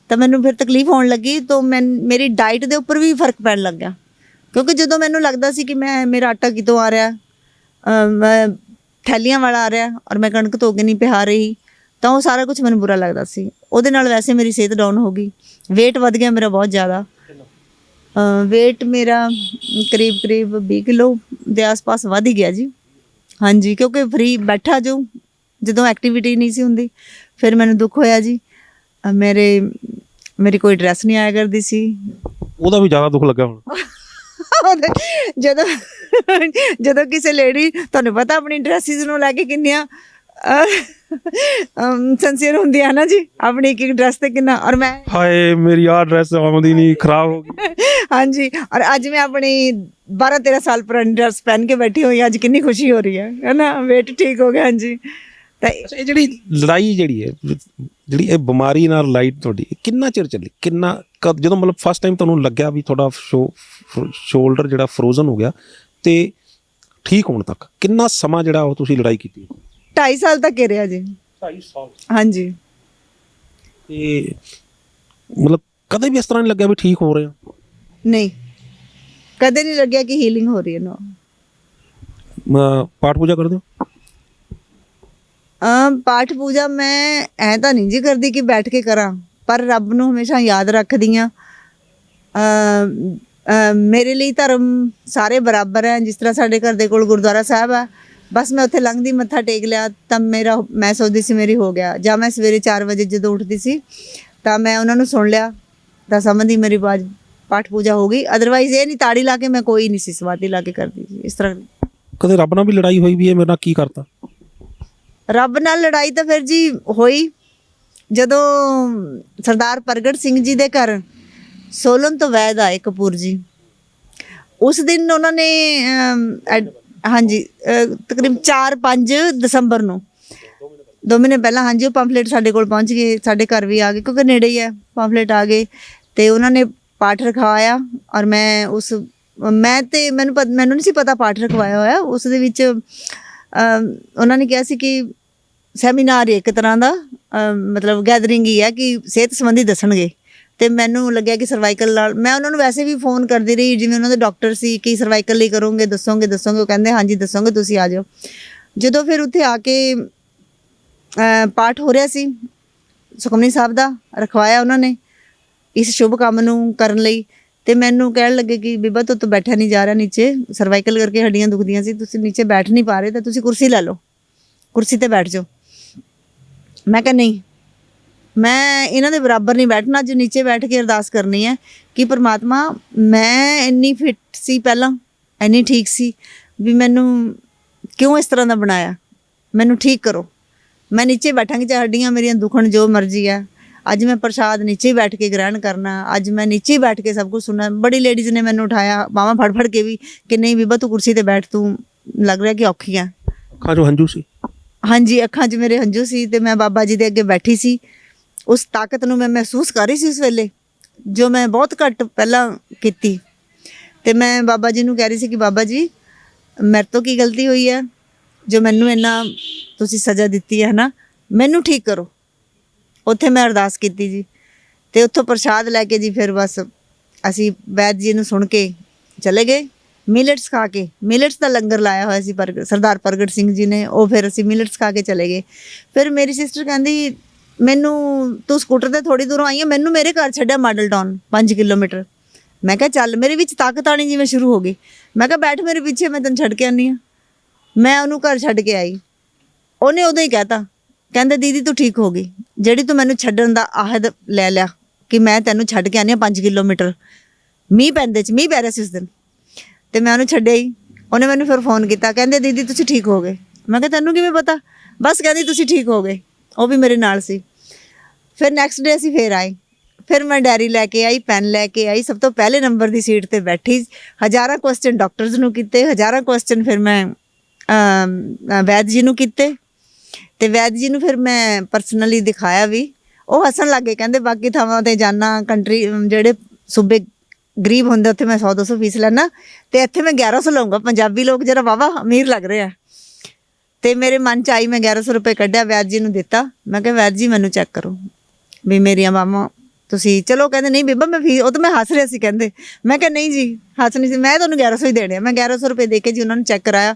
ਤਾਂ ਮੈਨੂੰ ਫਿਰ ਤਕਲੀਫ ਹੋਣ ਲੱਗੀ। ਤਾਂ ਮੇਰੀ ਡਾਈਟ ਦੇ ਉੱਪਰ ਵੀ ਫਰਕ ਪੈਣ ਲੱਗ ਗਿਆ, ਕਿਉਂਕਿ ਜਦੋਂ ਮੈਨੂੰ ਲੱਗਦਾ ਸੀ ਕਿ ਮੇਰਾ ਆਟਾ ਕਿਤੋਂ ਆ ਰਿਹਾ, ਥੈਲੀਆਂ ਵਾਲਾ ਆ ਰਿਹਾ, ਔਰ ਮੈਂ ਕਣਕ ਧੋ ਕੇ ਨਹੀਂ ਪਿਹਾ ਰਹੀ, ਤਾਂ ਉਹ ਸਾਰਾ ਕੁਝ ਮੈਨੂੰ ਬੁਰਾ ਲੱਗਦਾ ਸੀ। ਉਹਦੇ ਨਾਲ ਵੈਸੇ ਮੇਰੀ ਸਿਹਤ ਡਾਊਨ ਹੋ ਗਈ, ਵੇਟ ਵੱਧ ਗਿਆ ਮੇਰਾ ਬਹੁਤ ਜ਼ਿਆਦਾ। ਵੇਟ ਮੇਰਾ ਕਰੀਬ 20 ਕਿਲੋ ਦੇ ਆਸ-ਪਾਸ ਵੱਧ ਹੀ ਗਿਆ ਜੀ। ਹਾਂਜੀ, ਕਿਉਂਕਿ ਫਰੀ ਬੈਠਾ ਜਦੋਂ ਐਕਟੀਵਿਟੀ ਨਹੀਂ ਸੀ ਹੁੰਦੀ, ਫਿਰ ਮੈਨੂੰ ਦੁੱਖ ਹੋਇਆ ਜੀ। ਮੇਰੀ ਕੋਈ ਡਰੈਸ ਨਹੀਂ ਆਇਆ ਕਰਦੀ ਸੀ। ਉਹਦਾ ਵੀ ਜ਼ਿਆਦਾ ਦੁੱਖ ਲੱਗਾ ਹੁਣ? ਜਦੋਂ ਕਿਸੇ ਲੇਡੀ, ਤੁਹਾਨੂੰ ਪਤਾ ਆਪਣੀ ਡਰੈਸਿਸ ਨੂੰ ਲੈ ਕੇ ਕਿੰਨੀਆਂ ਸਿੰਸੀਅਰ ਹੁੰਦੀ ਆ ਨਾ ਜੀ, ਆਪਣੀ ਇੱਕ ਡਰੈਸ ਤੇ ਕਿੰਨਾ। ਔਰ ਮੈਂ ਹਾਏ ਮੇਰੀ ਆਹ ਡਰੈਸ ਆਉਂਦੀ ਨਹੀਂ, ਖਰਾਬ ਹੋ ਗਈ। ਹਾਂਜੀ, ਔਰ ਅੱਜ ਮੈਂ ਆਪਣੀ 12-13 ਸਾਲ ਪੁਰਾਣੀ ਡਰੈਸ ਪਹਿਨ ਕੇ ਬੈਠੀ ਹੋਈ, ਅੱਜ ਕਿੰਨੀ ਖੁਸ਼ੀ ਹੋ ਰਹੀ ਹੈ ਨਾ, ਵੇਟ ਠੀਕ ਹੋ ਗਿਆ। ਹਾਂਜੀ, ਤਾਂ ਇਹ ਜਿਹੜੀ ਲੜਾਈ ਜਿਹੜੀ ਇਹ ਬਿਮਾਰੀ ਨਾਲ ਲੜਾਈ ਤੁਹਾਡੀ ਕਿੰਨਾ ਚਿਰ ਚੱਲੀ? ਜਦੋਂ ਮਤਲਬ ਫਸਟ ਟਾਈਮ ਤੁਹਾਨੂੰ ਲੱਗਿਆ ਵੀ ਤੁਹਾਡਾ ਸ਼ੋਲਡਰ ਜਿਹੜਾ ਫਰੋਜ਼ਨ ਹੋ ਗਿਆ, ਤੇ ਠੀਕ ਹੋਣ ਤੱਕ ਕਿੰਨਾ ਸਮਾਂ ਜਿਹੜਾ ਉਹ ਤੁਸੀਂ ਲੜਾਈ ਕੀਤੀ? 2.5 ਸਾਲ ਤੱਕ ਹੀ ਰਿਹਾ ਜੀ। 2.5 ਸਾਲ? ਹਾਂਜੀ। ਤੇ ਮਤਲਬ ਕਦੇ ਵੀ ਇਸ ਤਰ੍ਹਾਂ ਨਹੀਂ ਲੱਗਿਆ ਵੀ ਠੀਕ ਹੋ ਰਿਹਾ? ਨਹੀਂ, ਕਦੇ ਨਹੀਂ ਲੱਗਿਆ ਕਿ ਹੀਲਿੰਗ ਹੋ ਰਹੀ ਹੈ। ਨਾ ਪਾਠ ਪੂਜਾ ਕਰਦੇ ਹੋ? ਪਾਠ ਪੂਜਾ ਮੈਂ ਐਂ ਤਾਂ ਨਹੀਂ ਜੀ ਕਰਦੀ ਕਿ ਬੈਠ ਕੇ ਕਰਾਂ, ਪਰ ਰੱਬ ਨੂੰ ਹਮੇਸ਼ਾ ਯਾਦ ਰੱਖਦੀ ਹਾਂ। ਮੇਰੇ ਲਈ ਧਰਮ ਸਾਰੇ ਬਰਾਬਰ ਹੈ। ਜਿਸ ਤਰ੍ਹਾਂ ਸਾਡੇ ਘਰ ਦੇ ਕੋਲ ਗੁਰਦੁਆਰਾ ਸਾਹਿਬ ਆ, ਬਸ ਮੈਂ ਉੱਥੇ ਲੰਘਦੀ ਮੱਥਾ ਟੇਕ ਲਿਆ ਤਾਂ ਮੈਂ ਸੋਚਦੀ ਸੀ ਮੇਰੀ ਹੋ ਗਿਆ। ਜਾਂ ਮੈਂ ਸਵੇਰੇ 4 ਵਜੇ ਜਦੋਂ ਉੱਠਦੀ ਸੀ ਤਾਂ ਮੈਂ ਉਹਨਾਂ ਨੂੰ ਸੁਣ ਲਿਆ ਤਾਂ ਸਮਝਦੀ ਮੇਰੀ ਪਾਠ ਪੂਜਾ ਹੋ ਗਈ। ਅਦਰਵਾਈਜ਼ ਇਹ ਨਹੀਂ ਤਾੜੀ ਲਾ ਕੇ ਮੈਂ ਕੋਈ ਨਹੀਂ ਸੀ ਸਮਾਧੀ ਲਾ ਕੇ ਕਰਦੀ ਸੀ ਇਸ ਤਰ੍ਹਾਂ। ਕਦੇ ਰੱਬ ਨਾਲ ਵੀ ਲੜਾਈ ਹੋਈ ਵੀ ਇਹ ਮੇਰੇ ਨਾਲ ਕੀ ਕਰਤਾ? ਰੱਬ ਨਾਲ ਲੜਾਈ ਤਾਂ ਫਿਰ ਜੀ ਹੋਈ ਜਦੋਂ ਸਰਦਾਰ ਪ੍ਰਗਟ ਸਿੰਘ ਜੀ ਦੇ ਘਰ ਸੋਲਨ ਤੋਂ ਵੈਦ ਆਏ ਕਪੂਰ ਜੀ। ਉਸ ਦਿਨ ਉਹਨਾਂ ਨੇ ਹਾਂਜੀ ਤਕਰੀਬਨ 4-5 ਦਸੰਬਰ ਨੂੰ 2 ਮਹੀਨੇ ਪਹਿਲਾਂ ਹਾਂਜੀ ਉਹ ਪੰਫਲੇਟ ਸਾਡੇ ਕੋਲ ਪਹੁੰਚ ਗਏ, ਸਾਡੇ ਘਰ ਵੀ ਆ ਗਏ ਕਿਉਂਕਿ ਨੇੜੇ ਹੀ ਹੈ। ਪੰਫਲੇਟ ਆ ਗਏ ਤੇ ਉਹਨਾਂ ਨੇ ਪਾਠ ਰਖਵਾਇਆ ਔਰ ਮੈਨੂੰ ਨਹੀਂ ਸੀ ਪਤਾ ਪਾਠ ਰਖਵਾਇਆ ਹੋਇਆ। ਉਸ ਦੇ ਵਿੱਚ ਉਹਨਾਂ ਨੇ ਕਿਹਾ ਸੀ ਕਿ ਸੈਮੀਨਾਰ ਇੱਕ ਤਰ੍ਹਾਂ ਦਾ ਮਤਲਬ ਗੈਦਰਿੰਗ ਹੀ ਹੈ ਕਿ ਸਿਹਤ ਸੰਬੰਧੀ ਦੱਸਣਗੇ। ਤੇ ਮੈਨੂੰ ਲੱਗਿਆ ਕਿ ਸਰਵਾਈਕਲ ਨਾਲ, ਮੈਂ ਉਹਨਾਂ ਨੂੰ ਵੈਸੇ ਵੀ ਫੋਨ ਕਰਦੀ ਰਹੀ ਜਿਵੇਂ ਉਹਨਾਂ ਦੇ ਡਾਕਟਰ ਸੀ ਕਿ ਸਰਵਾਈਕਲ ਲਈ ਕਰੋਗੇ, ਦੱਸੋਗੇ। ਉਹ ਕਹਿੰਦੇ ਹਾਂਜੀ ਦੱਸੋਗੇ, ਤੁਸੀਂ ਆ ਜਾਓ। ਜਦੋਂ ਫਿਰ ਉੱਥੇ ਆ ਕੇ ਪਾਠ ਹੋ ਰਿਹਾ ਸੀ ਸੁਖਮਨੀ ਸਾਹਿਬ ਦਾ ਰਖਵਾਇਆ ਉਹਨਾਂ ਨੇ ਇਸ ਸ਼ੁਭ ਕੰਮ ਨੂੰ ਕਰਨ ਲਈ, ਤੇ ਮੈਨੂੰ ਕਹਿਣ ਲੱਗੇ ਕਿ ਬੀਬਾ ਤੋਂ ਬੈਠਿਆ ਨਹੀਂ ਜਾ ਰਿਹਾ, ਨੀਚੇ ਸਰਵਾਈਕਲ ਕਰਕੇ ਹੱਡੀਆਂ ਦੁਖਦੀਆਂ ਸੀ, ਤੁਸੀਂ ਨੀਚੇ ਬੈਠ ਨਹੀਂ ਪਾ ਰਹੇ ਤਾਂ ਤੁਸੀਂ ਕੁਰਸੀ ਲੈ ਲਓ, ਕੁਰਸੀ ਤੇ ਬੈਠ ਜਾਓ। ਮੈਂ ਕਿਹਾ ਨਹੀਂ, ਮੈਂ ਇਹਨਾਂ ਦੇ ਬਰਾਬਰ ਨਹੀਂ ਬੈਠਣਾ, ਅੱਜ ਨੀਚੇ ਬੈਠ ਕੇ ਅਰਦਾਸ ਕਰਨੀ ਹੈ ਕਿ ਪ੍ਰਮਾਤਮਾ ਮੈਂ ਇੰਨੀ ਫਿੱਟ ਸੀ ਪਹਿਲਾਂ, ਇੰਨੀ ਠੀਕ ਸੀ, ਵੀ ਮੈਨੂੰ ਕਿਉਂ ਇਸ ਤਰ੍ਹਾਂ ਦਾ ਬਣਾਇਆ, ਮੈਨੂੰ ਠੀਕ ਕਰੋ। ਮੈਂ ਨੀਚੇ ਬੈਠਾਂਗੀ ਚਾਹੇ ਹੱਡੀਆਂ ਮੇਰੀਆਂ ਦੁਖਣ ਜੋ ਮਰਜ਼ੀ ਹੈ। ਅੱਜ ਮੈਂ ਪ੍ਰਸ਼ਾਦ ਨੀਚੇ ਹੀ ਬੈਠ ਕੇ ਗ੍ਰਹਿਣ ਕਰਨਾ, ਅੱਜ ਮੈਂ ਨੀਚੇ ਹੀ ਬੈਠ ਕੇ ਸਭ ਕੁਝ ਸੁਣਨਾ। ਬੜੀ ਲੇਡੀਜ਼ ਨੇ ਮੈਨੂੰ ਉਠਾਇਆ ਬਾਹਾਂ ਫੜ ਫੜ ਕੇ ਵੀ ਕਿ ਨਹੀਂ ਬੀਬਾ ਤੂੰ ਕੁਰਸੀ ਤੇ ਬੈਠ, ਤੂੰ ਲੱਗ ਰਿਹਾ ਕਿ ਔਖੀ ਆ। ਅੱਖਾਂ 'ਚੋਂ ਹੰਝੂ ਸੀ? ਹਾਂਜੀ, ਅੱਖਾਂ 'ਚ ਮੇਰੇ ਹੰਝੂ ਸੀ ਤੇ ਮੈਂ ਬਾਬਾ ਜੀ ਦੇ ਅੱਗੇ ਬੈਠੀ ਸੀ। ਉਸ ਤਾਕਤ ਨੂੰ ਮੈਂ ਮਹਿਸੂਸ ਕਰ ਰਹੀ ਸੀ ਉਸ ਵੇਲੇ, ਜੋ ਮੈਂ ਬਹੁਤ ਘੱਟ ਪਹਿਲਾਂ ਕੀਤੀ। ਤੇ ਮੈਂ ਬਾਬਾ ਜੀ ਨੂੰ ਕਹਿ ਰਹੀ ਸੀ ਕਿ ਬਾਬਾ ਜੀ ਮੇਰੇ ਤੋਂ ਕੀ ਗਲਤੀ ਹੋਈ ਹੈ ਜੋ ਮੈਨੂੰ ਇੰਨਾ ਤੁਸੀਂ ਸਜ਼ਾ ਦਿੱਤੀ ਹੈ ਨਾ, ਮੈਨੂੰ ਠੀਕ ਕਰੋ। ਉੱਥੇ ਮੈਂ ਅਰਦਾਸ ਕੀਤੀ ਜੀ ਤੇ ਉੱਥੋਂ ਪ੍ਰਸ਼ਾਦ ਲੈ ਕੇ ਜੀ ਫਿਰ ਬਸ ਅਸੀਂ ਵੈਦ ਜੀ ਨੂੰ ਸੁਣ ਕੇ ਚਲੇ ਗਏ। ਮਿਲਟਸ ਖਾ ਕੇ, ਮਿਲਟਸ ਦਾ ਲੰਗਰ ਲਾਇਆ ਹੋਇਆ ਸੀ ਸਰਦਾਰ ਪ੍ਰਗਟ ਸਿੰਘ ਜੀ ਨੇ, ਉਹ ਫਿਰ ਅਸੀਂ ਮਿਲਟਸ ਖਾ ਕੇ ਚਲੇ ਗਏ। ਫਿਰ ਮੇਰੀ ਸਿਸਟਰ ਕਹਿੰਦੀ ਮੈਨੂੰ ਤੂੰ ਸਕੂਟਰ ਤੇ ਥੋੜੀ ਦੂਰੋਂ ਆਈ ਹੈ, ਮੈਨੂੰ ਮੇਰੇ ਘਰ ਛੱਡਿਆ ਮਾਡਲ ਟਾਊਨ 5 ਕਿਲੋਮੀਟਰ। ਮੈਂ ਕਿਹਾ ਚੱਲ, ਮੇਰੇ ਵਿੱਚ ਤਾਕਤ ਆਣੀ ਜਿਵੇਂ ਸ਼ੁਰੂ ਹੋ ਗਈ। ਮੈਂ ਕਿਹਾ ਬੈਠ ਮੇਰੇ ਪਿੱਛੇ, ਮੈਂ ਤੈਨੂੰ ਛੱਡ ਕੇ ਆਉਂਦੀ ਹਾਂ। ਮੈਂ ਉਹਨੂੰ ਘਰ ਛੱਡ ਕੇ ਆਈ। ਉਹਨੇ ਉਦੋਂ ਹੀ ਕਹਿਤਾ, ਕਹਿੰਦੇ ਦੀਦੀ ਤੂੰ ਠੀਕ ਹੋ ਗਈ, ਜਿਹੜੀ ਤੂੰ ਮੈਨੂੰ ਛੱਡਣ ਦਾ ਆਹਦ ਲੈ ਲਿਆ ਕਿ ਮੈਂ ਤੈਨੂੰ ਛੱਡ ਕੇ ਆਉਂਦੀ ਹਾਂ 5 ਕਿਲੋਮੀਟਰ। ਮੀਂਹ ਪੈ ਰਿਹਾ ਸੀ ਉਸ ਦਿਨ ਤੇ ਮੈਂ ਉਹਨੂੰ ਛੱਡਿਆ ਹੀ। ਉਹਨੇ ਮੈਨੂੰ ਫਿਰ ਫੋਨ ਕੀਤਾ, ਕਹਿੰਦੇ ਦੀਦੀ ਤੁਸੀਂ ਠੀਕ ਹੋ ਗਏ। ਮੈਂ ਕਿਹਾ ਤੈਨੂੰ ਕਿਵੇਂ ਪਤਾ? ਬਸ ਕਹਿੰਦੀ ਤੁਸੀਂ ਠੀਕ ਹੋ ਗਏ। ਉਹ ਵੀ ਮੇਰੇ ਨਾਲ ਸੀ। ਫਿਰ ਨੈਕਸਟ ਡੇ ਅਸੀਂ ਫੇਰ ਆਏ। ਫਿਰ ਮੈਂ ਡਾਇਰੀ ਲੈ ਕੇ ਆਈ, ਪੈਨ ਲੈ ਕੇ ਆਈ, ਸਭ ਤੋਂ ਪਹਿਲੇ ਨੰਬਰ ਦੀ ਸੀਟ ਤੇ ਬੈਠੀ। ਹਜ਼ਾਰਾਂ ਕੁਐਸਚਨ ਡਾਕਟਰਸ ਨੂੰ ਕੀਤੇ, ਹਜ਼ਾਰਾਂ ਕੁਐਸਚਨ ਫਿਰ ਮੈਂ ਵੈਦ ਜੀ ਨੂੰ ਕੀਤੇ ਤੇ ਵੈਦ ਜੀ ਨੂੰ ਫਿਰ ਮੈਂ ਪਰਸਨਲੀ ਦਿਖਾਇਆ ਵੀ। ਉਹ ਹੱਸਣ ਲੱਗ ਗਏ, ਕਹਿੰਦੇ ਬਾਕੀ ਥਾਵਾਂ ਤੇ ਜਾਣਾ, ਕੰਟਰੀ ਜਿਹੜੇ ਸੂਬੇ ਗਰੀਬ ਹੁੰਦੇ ਉੱਥੇ ਮੈਂ 100-200 ਫੀਸ ਲੈਣਾ ਤੇ ਇੱਥੇ ਮੈਂ 1100 ਲਊਂਗਾ। ਪੰਜਾਬੀ ਲੋਕ ਜਰਾ ਵਾਹਵਾ ਅਮੀਰ ਲੱਗ ਰਹੇ ਆ। ਤੇ ਮੇਰੇ ਮਨ 'ਚ ਆਈ, ਮੈਂ 1100 ਰੁਪਏ ਕੱਢਿਆ, ਵੈਦ ਜੀ ਨੂੰ ਦਿੱਤਾ। ਮੈਂ ਕਿਹਾ ਵੈਦ ਜੀ ਮੈਨੂੰ ਚੈੱਕ ਕਰੋ ਵੀ ਮੇਰੀਆਂ ਬਾਹਾਂ ਤੁਸੀਂ। ਚਲੋ ਕਹਿੰਦੇ ਨਹੀਂ ਬੀਬਾ ਮੈਂ ਫੀਸ, ਉਹ ਤਾਂ ਮੈਂ ਹੱਸ ਰਿਹਾ ਸੀ ਕਹਿੰਦੇ। ਮੈਂ ਕਿਹਾ ਨਹੀਂ ਜੀ ਹੱਸ ਨਹੀਂ ਸੀ, ਮੈਂ ਤੁਹਾਨੂੰ 1100 ਹੀ ਦੇਣੇ ਆ। ਮੈਂ 1100 ਰੁਪਏ ਦੇ ਕੇ ਜੀ ਉਹਨਾਂ ਨੂੰ ਚੈੱਕ ਕਰਾਇਆ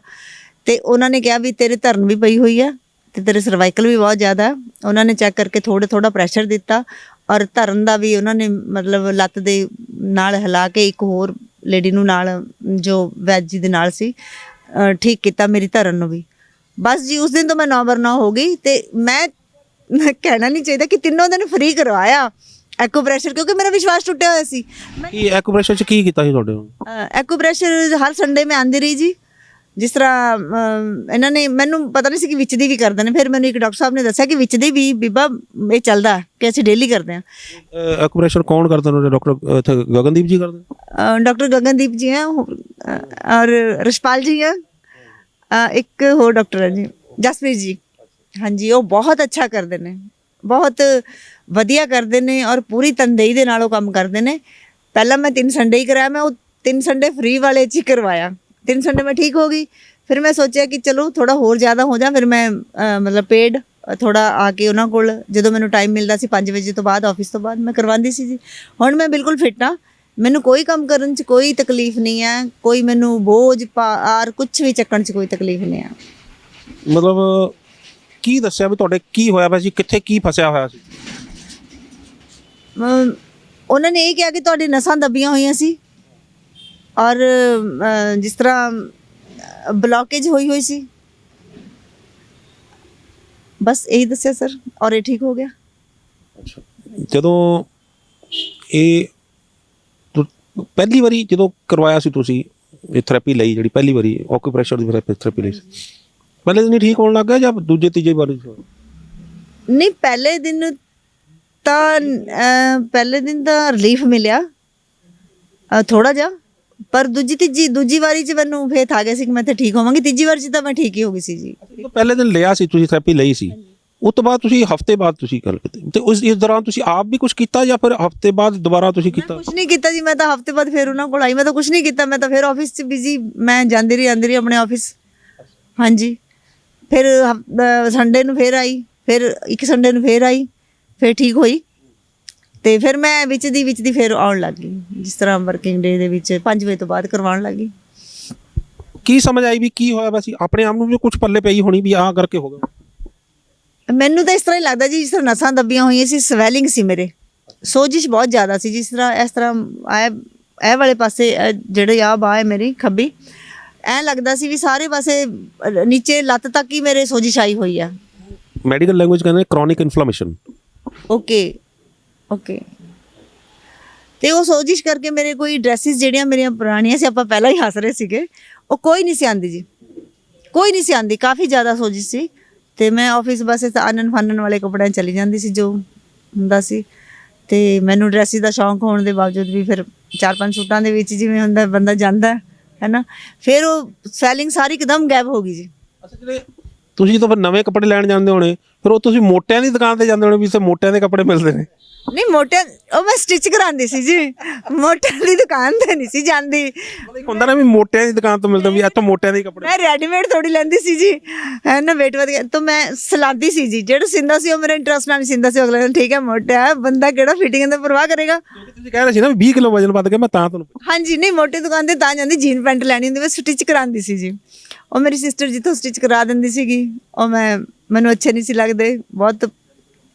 ਤੇ ਉਹਨਾਂ ਨੇ ਕਿਹਾ ਵੀ ਤੇਰੇ ਧਰਨ ਵੀ ਪਈ ਹੋਈ ਆ ਤੇ ਤੇਰੇ ਸਰਵਾਈਕਲ ਵੀ ਬਹੁਤ ਜ਼ਿਆਦਾ। ਉਹਨਾਂ ਨੇ ਚੈੱਕ ਕਰਕੇ ਥੋੜਾ ਪ੍ਰੈਸ਼ਰ ਦਿੱਤਾ ਔਰ ਧਰਨ ਦਾ ਵੀ ਉਹਨਾਂ ਨੇ ਮਤਲਬ ਲੱਤ ਦੇ ਨਾਲ ਹਿਲਾ ਕੇ ਇੱਕ ਹੋਰ ਲੇਡੀ ਨੂੰ ਨਾਲ ਜੋ ਵੈਦ ਜੀ ਦੇ ਨਾਲ ਸੀ ਠੀਕ ਕੀਤਾ ਮੇਰੀ ਧਰਨ ਨੂੰ ਵੀ। ਬਸ ਜੀ ਉਸ ਦਿਨ ਤੋਂ ਮੈਂ 9/9 ਹੋ ਗਈ ਤੇ ਮੈਂ ਕਹਿਣਾ ਨਹੀਂ ਚਾਹੀਦਾ ਕਿ 3 ਦਿਨ ਫ੍ਰੀ ਕਰਵਾਇਆ ਐਕੂਪ੍ਰੈਸ਼ਰ, ਕਿਉਂਕਿ ਮੇਰਾ ਵਿਸ਼ਵਾਸ ਟੁੱਟਿਆ ਹੋਇਆ ਸੀ। ਕੀ ਐਕੂਪ੍ਰੈਸ਼ਰ 'ਚ ਕੀ ਕੀਤਾ ਸੀ ਤੁਹਾਡੇ? ਐਕੂਪ੍ਰੈਸ਼ਰ ਹਰ ਸੰਡੇ ਮੈਂ ਆਉਂਦੀ ਰਹੀ ਜੀ। ਜਿਸ ਤਰ੍ਹਾਂ ਇਹਨਾਂ ਨੇ ਮੈਨੂੰ ਪਤਾ ਨਹੀਂ ਸੀ ਕਿ ਵਿੱਚ ਦੀ ਵੀ ਕਰਦੇ ਨੇ। ਫਿਰ ਮੈਨੂੰ ਇੱਕ ਡਾਕਟਰ ਸਾਹਿਬ ਨੇ ਦੱਸਿਆ ਕਿ ਵਿੱਚ ਦੀ ਵੀ ਬੀਬਾ ਇਹ ਚੱਲਦਾ ਕਿ ਅਸੀਂ ਡੇਲੀ ਕਰਦੇ ਹਾਂ। ਐਕੂਪ੍ਰੈਸ਼ਰ ਕੌਣ ਕਰਦਾ ਨੇ? ਡਾਕਟਰ ਇੱਥੇ ਗਗਨਦੀਪ ਜੀ ਕਰਦੇ? ਡਾਕਟਰ ਗਗਨਦੀਪ ਜੀ ਹੈ ਔਰ ਰਸ਼ਪਾਲ ਜੀ ਹੈ, ਇੱਕ ਹੋਰ ਡਾਕਟਰ ਹੈ ਜੀ ਜਸਪ੍ਰੀਤ ਜੀ। ਹਾਂਜੀ, ਉਹ ਬਹੁਤ ਅੱਛਾ ਕਰਦੇ ਨੇ, ਬਹੁਤ ਵਧੀਆ ਕਰਦੇ ਨੇ ਔਰ ਪੂਰੀ ਤਨਦੇਹੀ ਦੇ ਨਾਲ ਉਹ ਕੰਮ ਕਰਦੇ ਨੇ। ਪਹਿਲਾਂ ਮੈਂ 3 ਸੰਡੇ ਹੀ ਕਰਾਇਆ, ਮੈਂ ਉਹ 3 ਸੰਡੇ ਫ੍ਰੀ ਵਾਲੇ 'ਚ ਹੀ ਕਰਵਾਇਆ। 3 ਸੰਡੇ ਮੈਂ ਠੀਕ ਹੋ ਗਈ। ਫਿਰ ਮੈਂ ਸੋਚਿਆ ਕਿ ਚਲੋ ਥੋੜਾ ਹੋਰ ਜ਼ਿਆਦਾ ਹੋ ਜਾ। ਫਿਰ ਮੈਂ ਮਤਲਬ ਪੇਡ ਥੋੜਾ ਆ ਕੇ ਉਹਨਾਂ ਕੋਲ ਜਦੋਂ ਮੈਨੂੰ ਟਾਈਮ ਮਿਲਦਾ ਸੀ 5 ਵਜੇ ਤੋਂ ਬਾਅਦ, ਆਫਿਸ ਤੋਂ ਬਾਅਦ ਮੈਂ ਕਰਵਾਉਂਦੀ ਸੀ ਜੀ। ਹੁਣ ਮੈਂ ਬਿਲਕੁਲ ਫਿੱਟ ਹਾਂ, ਮੈਨੂੰ ਕੋਈ ਕੰਮ ਕਰਨ 'ਚ ਕੋਈ ਤਕਲੀਫ ਨਹੀਂ ਹੈ, ਕੋਈ ਮੈਨੂੰ ਬੋਝ ਭਾਰ ਕੁਛ ਵੀ ਚੱਕਣ 'ਚ ਕੋਈ ਤਕਲੀਫ ਨਹੀਂ ਹੈ। ਮਤਲਬ ਕੀ ਦੱਸਿਆ ਵੀ ਤੁਹਾਡੇ ਕੀ ਹੋਇਆ ਪਿਆ ਸੀ, ਕਿੱਥੇ ਕੀ ਫਸਿਆ ਹੋਇਆ ਸੀ? ਉਹਨਾਂ ਨੇ ਇਹ ਕਿਹਾ ਕਿ ਤੁਹਾਡੀ ਨਸਾਂ ਦੱਬੀਆਂ ਹੋਈਆਂ ਸੀ ਔਰ ਜਿਸ ਤਰ੍ਹਾਂ ਬਲੌਕੇਜ ਹੋਈ ਸੀ। ਬਸ ਇਹੀ ਦੱਸਿਆ ਸਰ ਔਰ ਇਹ ਠੀਕ ਹੋ ਗਿਆ। ਅੱਛਾ, ਜਦੋਂ ਇਹ ਪਹਿਲੀ ਵਾਰੀ ਜਦੋਂ ਕਰਵਾਇਆ ਸੀ ਤੁਸੀਂ ਇਹ ਥੈਰੇਪੀ ਲਈ, ਜਿਹੜੀ ਪਹਿਲੀ ਵਾਰੀ ਐਕੂਪ੍ਰੈਸ਼ਰ ਦੀ ਥੈਰੇਪੀ ਲਈ, ਪਹਿਲੇ ਦਿਨ ਹੀ ਠੀਕ ਹੋਣ ਲੱਗ ਗਿਆ ਜਾਂ ਦੂਜੇ ਤੀਜੇ ਵਾਰੀ? ਨਹੀਂ, ਪਹਿਲੇ ਦਿਨ ਤਾਂ ਰਿਲੀਫ ਮਿਲਿਆ ਥੋੜਾ ਜਿਹਾ, ਪਰ ਦੂਜੀ ਵਾਰੀ 'ਚ ਮੈਨੂੰ ਫੇਥ ਆ ਗਿਆ ਸੀ ਕਿ ਮੈਂ ਤੇ ਠੀਕ ਹੋਵਾਂਗੀ। ਤੀਜੀ ਵਾਰ 'ਚ ਤਾਂ ਮੈਂ ਠੀਕ ਹੀ ਹੋ ਗਈ ਸੀ ਜੀ। ਪਹਿਲੇ ਦਿਨ ਲਿਆ ਸੀ ਤੁਸੀਂ, ਥੈਰੇਪੀ ਲਈ ਸੀ, ਉਸ ਤੋਂ ਬਾਅਦ ਤੁਸੀਂ ਹਫ਼ਤੇ ਬਾਅਦ ਤੁਸੀਂ ਗੱਲ ਕੀਤੀ ਤੇ ਇਸ ਦੌਰਾਨ ਤੁਸੀਂ ਆਪ ਵੀ ਕੁਝ ਕੀਤਾ ਜਾਂ ਫਿਰ ਹਫ਼ਤੇ ਬਾਅਦ ਦੁਬਾਰਾ ਤੁਸੀਂ ਕੀਤਾ? ਕੁਝ ਨਹੀਂ ਕੀਤਾ ਜੀ, ਮੈਂ ਤਾਂ ਹਫ਼ਤੇ ਬਾਅਦ ਫਿਰ ਉਹਨਾਂ ਕੋਲ ਆਈ। ਮੈਂ ਤਾਂ ਕੁਝ ਨਹੀਂ ਕੀਤਾ, ਮੈਂ ਤਾਂ ਫਿਰ ਆਫਿਸ 'ਚ ਬਿਜ਼ੀ, ਮੈਂ ਜਾਂਦੀ ਰਹੀ ਆਪਣੇ ਆਫਿਸ। ਹਾਂਜੀ, ਫਿਰ ਸੰਡੇ ਨੂੰ ਫਿਰ ਆਈ, ਫਿਰ ਇੱਕ ਸੰਡੇ ਨੂੰ ਫਿਰ ਆਈ, ਫਿਰ ਠੀਕ ਹੋਈ ਤੇ ਫਿਰ ਮੈਂ ਵਿੱਚ ਦੀ ਫਿਰ ਆਉਣ ਲੱਗ ਗਈ। ਜਿਸ ਤਰ੍ਹਾਂ ਵਰਕਿੰਗ ਡੇ ਦੇ ਵਿੱਚ 5 ਵਜੇ ਤੋਂ ਬਾਅਦ ਕਰਵਾਉਣ ਲੱਗ ਗਈ। ਕੀ ਸਮਝ ਆਈ ਵੀ ਕੀ ਹੋਇਆ? ਵੈਸੇ ਆਪਣੇ ਆਪ ਨੂੰ ਵੀ ਕੁਝ ਪੱਲੇ ਪਈ ਹੋਣੀ ਵੀ ਆਹ ਕਰਕੇ ਹੋ ਗਿਆ? ਮੈਨੂੰ ਤਾਂ ਇਸ ਤਰ੍ਹਾਂ ਹੀ ਲੱਗਦਾ ਜੀ, ਜਿਸ ਤਰ੍ਹਾਂ ਨਸਾਂ ਦੱਬੀਆਂ ਹੋਈਆਂ ਸੀ, ਸਵੈਲਿੰਗ ਸੀ ਮੇਰੇ, ਸੋਜਿਸ਼ ਬਹੁਤ ਜ਼ਿਆਦਾ ਸੀ। ਜਿਸ ਤਰ੍ਹਾਂ ਇਸ ਤਰ੍ਹਾਂ ਇਹ ਵਾਲੇ ਪਾਸੇ ਜਿਹੜੇ ਆਹ ਬਾਂਹ ਹੈ ਮੇਰੀ ਖੱਬੀ, ਐਂ ਲੱਗਦਾ ਸੀ ਵੀ ਸਾਰੇ ਪਾਸੇ ਨੀਚੇ ਲੱਤ ਤੱਕ ਹੀ ਮੇਰੇ ਸੋਜਿਸ਼ ਆਈ ਹੋਈ ਆ। ਮੈਡੀਕਲ ਲੈਂਗੁਏਜ ਕਹਿੰਦੇ ਕ੍ਰੋਨਿਕ ਇਨਫਲੇਮੇਸ਼ਨ। ਓਕੇ। ਤੇ ਉਹ ਸੋਜਿਸ਼ ਕਰਕੇ ਮੇਰੇ ਕੋਈ ਡਰੈਸਿਸ ਜਿਹੜੀਆਂ ਮੇਰੀਆਂ ਪੁਰਾਣੀਆਂ ਸੀ, ਆਪਾਂ ਪਹਿਲਾਂ ਹੀ ਹੱਸ ਰਹੇ ਸੀਗੇ, ਉਹ ਕੋਈ ਨਹੀਂ ਸੀ ਆਉਂਦੀ ਜੀ, ਕੋਈ ਨਹੀਂ ਸੀ ਆਉਂਦੀ। ਕਾਫੀ ਜ਼ਿਆਦਾ ਸੋਜਿਸ਼ ਸੀ ਤੇ ਮੈਂ ਆਫਿਸ ਬਸ ਆਨਨ ਫਾਨਨ ਵਾਲੇ ਕੱਪੜਿਆਂ ਚਲੀ ਜਾਂਦੀ ਸੀ, ਜੋ ਹੁੰਦਾ ਸੀ ਤੇ ਮੈਨੂੰ ਡਰੈਸਿਸ ਦਾ ਸ਼ੌਂਕ ਹੋਣ ਦੇ ਬਾਵਜੂਦ ਵੀ ਫਿਰ 4-5 ਸੂਟਾਂ ਦੇ ਵਿੱਚ ਜਿਵੇਂ ਹੁੰਦਾ ਬੰਦਾ ਜਾਂਦਾ ਹੈ ਨਾ, ਫਿਰ ਉਹ ਸੈਲਿੰਗ ਸਾਰੀ ਇੱਕਦਮ ਗਾਇਬ ਹੋ ਗਈ ਜੀ। ਅੱਛਾ, ਜਿਹੜੇ ਤੁਸੀਂ ਤਾਂ ਫਿਰ ਨਵੇਂ ਕੱਪੜੇ ਲੈਣ ਜਾਂਦੇ ਹੋਣੇ, ਫਿਰ ਉਹ ਤੁਸੀਂ ਮੋਟਿਆਂ ਦੀ ਦੁਕਾਨ ਤੇ ਜਾਂਦੇ ਹੋਣੇ ਵੀ ਇੱਥੇ ਮੋਟਿਆਂ ਦੇ ਕੱਪੜੇ ਮਿਲਦੇ ਨੇ? ਨਹੀਂ ਮੋਟਿਆਂ ਉਹ ਮੈਂ ਸਟਿਚ ਕਰਾਉਂਦੀ ਸੀ ਜੀ, ਮੋਟਿਆਂ ਦੀ ਦੁਕਾਨ ਤੇ ਨਹੀਂ ਸੀ ਜਾਂਦੀ। ਇੱਕ ਹੁੰਦਾ ਨਾ ਵੀ ਮੋਟਿਆਂ ਦੀ ਦੁਕਾਨ ਤੋਂ ਮਿਲਦਾ ਵੀ ਇੱਥੋਂ ਮੋਟਿਆਂ ਦੇ ਕੱਪੜੇ। ਮੈਂ ਰੈਡੀਮੇਡ ਥੋੜੀ ਲੈਂਦੀ ਸੀ ਜੀ, ਹੈ ਨਾ, ਵੇਟ ਵਧ ਗਿਆ ਤਾਂ ਮੈਂ ਸਿਲਾਉਂਦੀ ਸੀ ਜੀ। ਜਿਹੜਾ ਸਿੰਦਾ ਸੀ ਉਹ ਮੇਰੇ ਇੰਟਰਸਟ ਨਾਲ ਸਿੰਦਾ ਸੀ, ਅਗਲੇ ਦਿਨ ਠੀਕ ਹੈ ਮੋਟਾ ਹੈ ਬੰਦਾ, ਕਿਹੜਾ ਫਿਟਿੰਗ ਦਾ ਪਰਵਾਹ ਕਰੇਗਾ। ਤੁਸੀਂ ਕਹਿ ਰਹੇ ਸੀ ਨਾ ਵੀ 20 ਕਿਲੋ ਵਜਨ ਵੱਧ ਗਿਆ, ਮੈਂ ਤਾਂ ਤੁਹਾਨੂੰ ਹਾਂਜੀ, ਨਹੀਂ ਮੋਟੀ ਦੁਕਾਨ ਤੇ ਤਾਂ ਜਾਂਦੀ, ਜੀਨ ਪੈਂਟ ਲੈਣੀ ਹੁੰਦੀ ਮੈਂ ਸਟਿਚ ਕਰਾਉਂਦੀ ਸੀ ਜੀ। ਉਹ ਮੇਰੀ ਸਿਸਟਰ ਜਿੱਥੋਂ ਸਟਿਚ ਕਰਾ ਦਿੰਦੀ ਸੀਗੀ, ਉਹ ਮੈਨੂੰ ਅੱਛੇ ਨਹੀਂ ਸੀ ਲੱਗਦੇ ਬਹੁਤ,